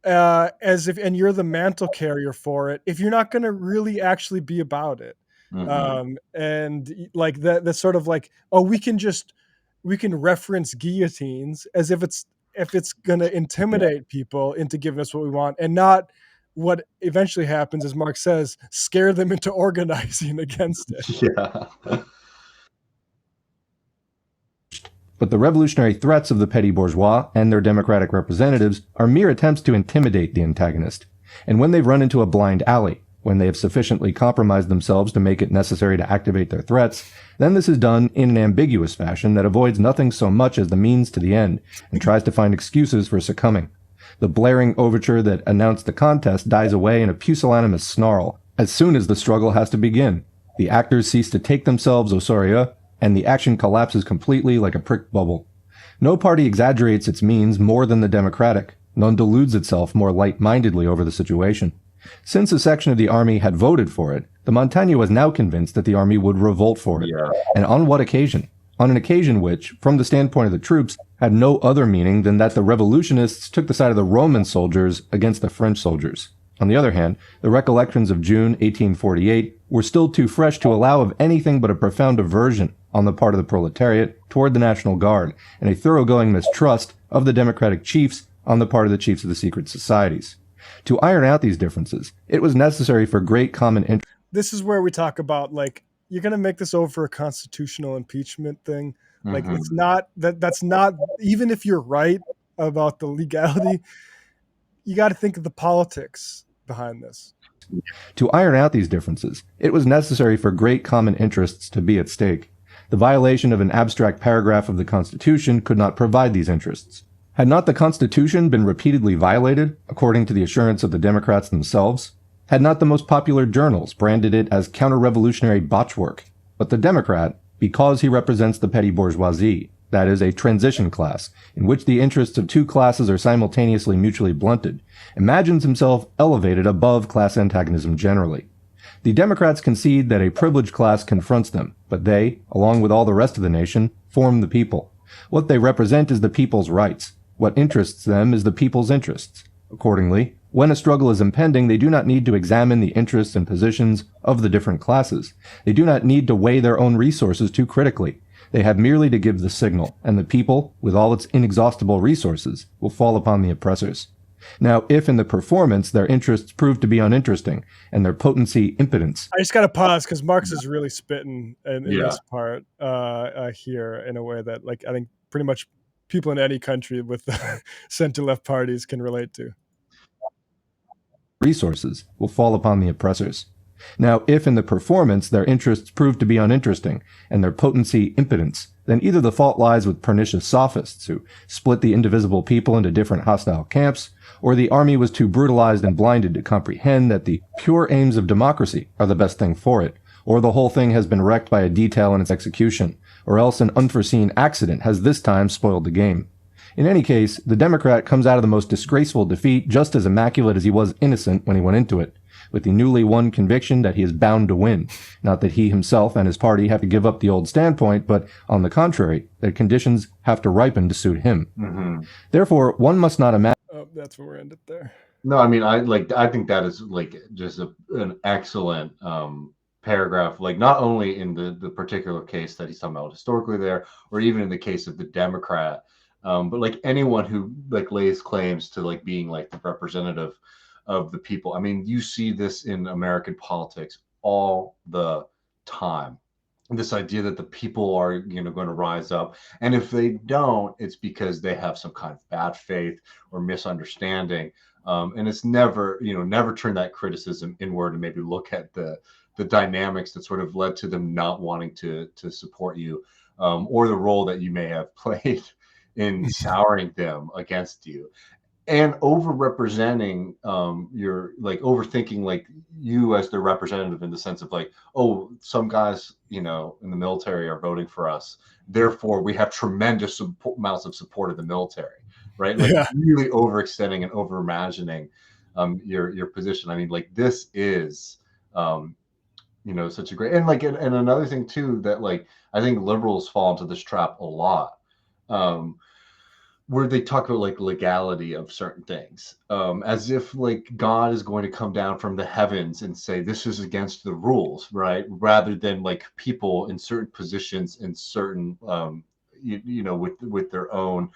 as if, and you're the mantle carrier for it, if you're not going to really actually be about it. And like that's sort of like, oh, we can reference guillotines as if it's going to intimidate people into giving us what we want, and not what eventually happens, as Marx says, scare them into organizing against it. Yeah. But the revolutionary threats of the petty bourgeois and their democratic representatives are mere attempts to intimidate the antagonist. And when they've run into a blind alley, when they have sufficiently compromised themselves to make it necessary to activate their threats, then this is done in an ambiguous fashion that avoids nothing so much as the means to the end, and tries to find excuses for succumbing. The blaring overture that announced the contest dies away in a pusillanimous snarl as soon as the struggle has to begin. The actors cease to take themselves au sérieux, and the action collapses completely like a pricked bubble. No party exaggerates its means more than the democratic. None deludes itself more light-mindedly over the situation. Since a section of the army had voted for it, the Montaigne was now convinced that the army would revolt for it. Yeah. And on what occasion? On an occasion which, from the standpoint of the troops, had no other meaning than that the revolutionists took the side of the Roman soldiers against the French soldiers. On the other hand, the recollections of June 1848 were still too fresh to allow of anything but a profound aversion on the part of the proletariat toward the National Guard, and a thoroughgoing mistrust of the democratic chiefs on the part of the chiefs of the secret societies. To iron out these differences, it was necessary for great common interest. This is where we talk about, like, you're going to make this over a constitutional impeachment thing. Like, it's not that's not, even if you're right about the legality, you got to think of the politics behind this. To iron out these differences, it was necessary for great common interests to be at stake. The violation of an abstract paragraph of the Constitution could not provide these interests. Had not the Constitution been repeatedly violated, according to the assurance of the Democrats themselves? Had not the most popular journals branded it as counter-revolutionary botchwork? But the Democrat, because he represents the petty bourgeoisie, that is, a transition class, in which the interests of two classes are simultaneously mutually blunted, imagines himself elevated above class antagonism generally. The Democrats concede that a privileged class confronts them, but they, along with all the rest of the nation, form the people. What they represent is the people's rights. What interests them is the people's interests. Accordingly, when a struggle is impending, they do not need to examine the interests and positions of the different classes. They do not need to weigh their own resources too critically. They have merely to give the signal, and the people, with all its inexhaustible resources, will fall upon the oppressors. Now, if in the performance their interests prove to be uninteresting, and their potency impotence... I just got to pause, because Marx is really spitting in this part here in a way that, like, I think pretty much people in any country with center-left parties can relate to. Resources will fall upon the oppressors. Now, if in the performance their interests prove to be uninteresting, and their potency impotence, then either the fault lies with pernicious sophists who split the indivisible people into different hostile camps, or the army was too brutalized and blinded to comprehend that the pure aims of democracy are the best thing for it, or the whole thing has been wrecked by a detail in its execution, or else an unforeseen accident has this time spoiled the game. In any case, the Democrat comes out of the most disgraceful defeat just as immaculate as he was innocent when he went into it, with the newly won conviction that he is bound to win. Not that he himself and his party have to give up the old standpoint, but on the contrary, that conditions have to ripen to suit him. Mm-hmm. Therefore, one must not imagine. Oh, that's where we're ended there. No, I mean, I think that is like just an excellent paragraph. Like not only in the particular case that he's talking about historically there, or even in the case of the Democrat, but like anyone who like lays claims to like being like the representative of the people. I mean, you see this in American politics all the time. This idea that the people are, going to rise up, and if they don't, it's because they have some kind of bad faith or misunderstanding. And it's never, never turn that criticism inward and maybe look at the dynamics that sort of led to them not wanting to support you, or the role that you may have played in souring them against you. And over-representing you're like overthinking like you as the representative in the sense of like, oh, some guys in the military are voting for us, therefore we have tremendous amounts of support of the military, right? Like really overextending and over-imagining your position. I mean, like this is such a great, and like and another thing too that like I think liberals fall into this trap a lot, where they talk about like legality of certain things, as if like God is going to come down from the heavens and say this is against the rules, right? Rather than like people in certain positions in certain, with their own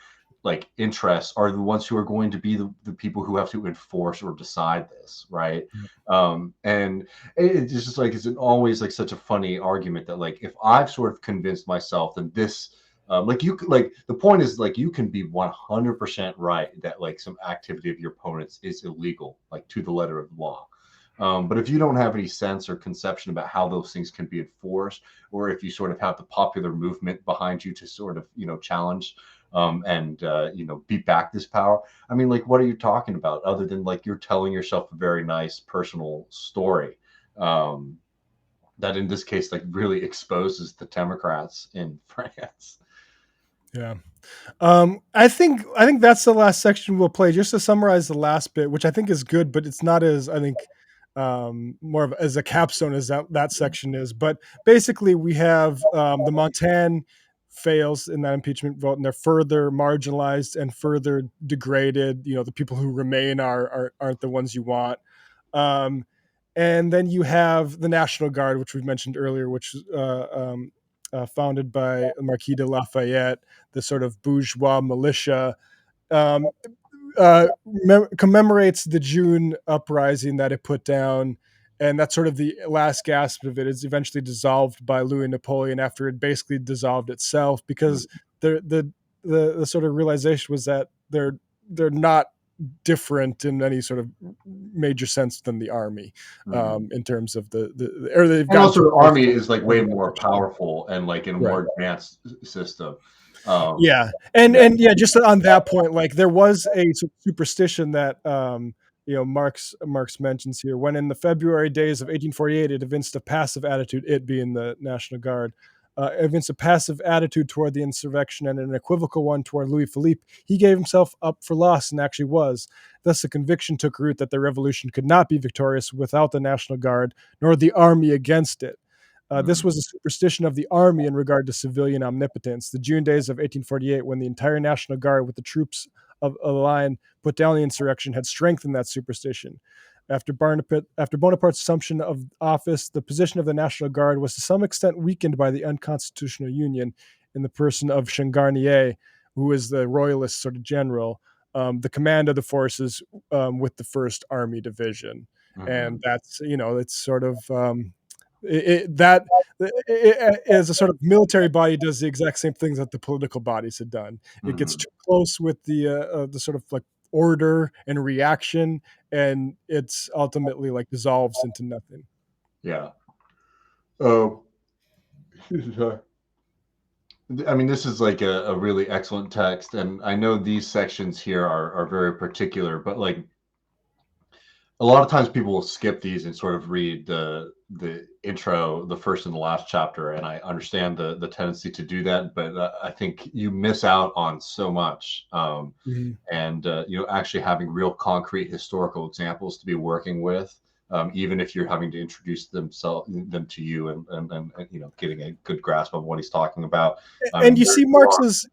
like interests are the ones who are going to be the people who have to enforce or decide this, right? And it's just like it's always like such a funny argument that like if I've sort of convinced myself that this. The point is like you can be 100% right that like some activity of your opponents is illegal, like to the letter of the law. But if you don't have any sense or conception about how those things can be enforced, or if you sort of have the popular movement behind you to sort of challenge and beat back this power, I mean, like what are you talking about other than like you're telling yourself a very nice personal story that in this case like really exposes the Democrats in France. Yeah. I think that's the last section we'll play. Just to summarize the last bit, which I think is good, but it's not as I think more of as a capstone as that section is. But basically, we have the Montaigne fails in that impeachment vote, and they're further marginalized and further degraded. The people who remain aren't the ones you want. And then you have the National Guard, which we mentioned earlier, which founded by Marquis de Lafayette, the sort of bourgeois militia, um, commemorates the June uprising that it put down. And that's sort of the last gasp of it. It's eventually dissolved by Louis Napoleon after it basically dissolved itself, because the sort of realization was that they're not different in any sort of major sense than the army, in terms of or they've and also the army is like way more actually powerful and like in a more advanced system. And just on that point, like there was a superstition that Marx mentions here, when in the February days of 1848 it evinced a passive attitude, it being the National Guard, evinced a passive attitude toward the insurrection and an equivocal one toward Louis Philippe. He gave himself up for lost and actually was. Thus the conviction took root that the revolution could not be victorious without the National Guard, nor the army against it. This was a superstition of the army in regard to civilian omnipotence. The June days of 1848, when the entire National Guard with the troops of the line put down the insurrection, had strengthened that superstition. After Bonaparte's assumption of office, the position of the National Guard was to some extent weakened by the unconstitutional union in the person of Changarnier, who was the royalist sort of general, the command of the forces with the First Army Division. And that's, it's sort of... as a sort of military body does the exact same things that the political bodies had done. It gets too close with the sort of like order and reaction, and it's ultimately like dissolves into nothing. Yeah. I mean, this is like a really excellent text, and I know these sections here are very particular, but like a lot of times people will skip these and sort of read the intro, the first and the last chapter, and I understand the tendency to do that, but I think you miss out on so much. Mhm. And actually having real concrete historical examples to be working with, even if you're having to introduce them to you, and getting a good grasp of what he's talking about. I And mean, you there's see a lot. Marx's,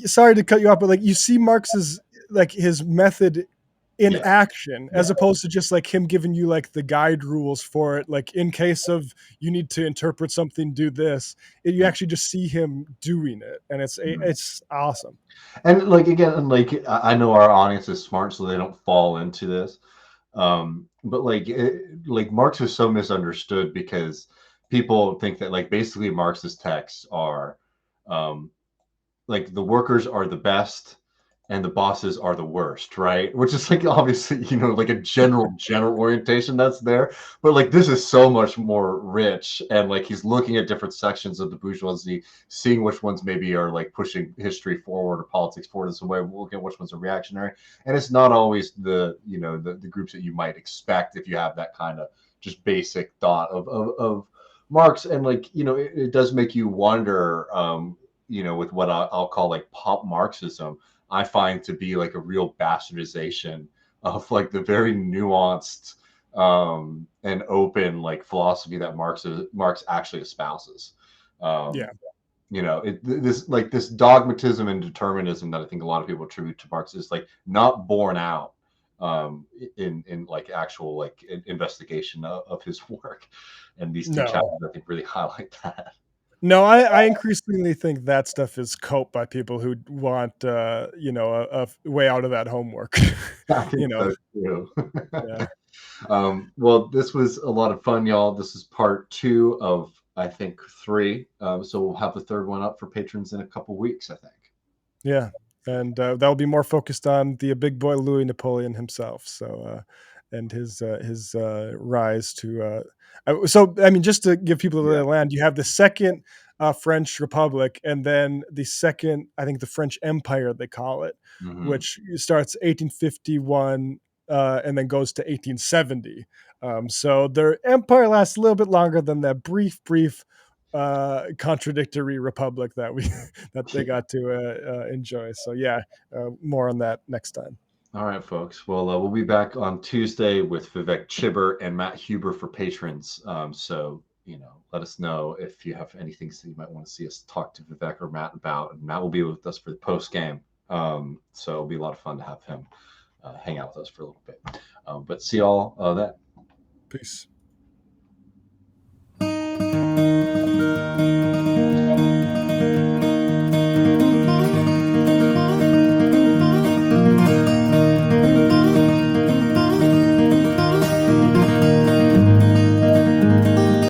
sorry to cut you off, but like you see Marx's, like his method in Yeah, action, as yeah. opposed to just like him giving you like the guide rules for it, like in case of you need to interpret something, do this. You actually just see him doing it, and Mhm. it's awesome. And like again, and like I know our audience is smart, so they don't fall into this. But like Marx is so misunderstood because people think that like basically Marx's texts are um, like the workers are the best and the bosses are the worst, right? Which is like obviously, like a general orientation that's there. But like this is so much more rich. And like he's looking at different sections of the bourgeoisie, seeing which ones maybe are like pushing history forward or politics forward in some way, looking at which ones are reactionary. And it's not always the groups that you might expect if you have that kind of just basic thought of Marx. And like, it does make you wonder, with what I'll call like pop Marxism, I find to be like a real bastardization of like the very nuanced and open like philosophy that Marx actually espouses. Yeah. Um, this dogmatism and determinism that I think a lot of people attribute to Marx is like not borne out in like actual like investigation of his work, and these two No. chapters I think really highlight that. No, I increasingly think that stuff is cope by people who want, a way out of that homework. I You think know? so too. Yeah. Well, this was a lot of fun, y'all. This is part two of, I think, three. So we'll have the third one up for patrons in a couple weeks, I think. Yeah, and that'll be more focused on the big boy Louis Napoleon himself. So, and his rise to. So, I mean, just to give people the Yeah. land, you have the second French Republic, and then the second, I think, the French Empire they call it, Hmm. which starts 1851 and then goes to 1870. So their empire lasts a little bit longer than that brief contradictory republic that we that they got to enjoy. So yeah, more on that next time. All right, folks. Well, we'll be back on Tuesday with Vivek Chibber and Matt Huber for patrons. So, let us know if you have anything that you might want to see us talk to Vivek or Matt about. And Matt will be with us for the post game. So it'll be a lot of fun to have him hang out with us for a little bit. But see y'all then. Peace.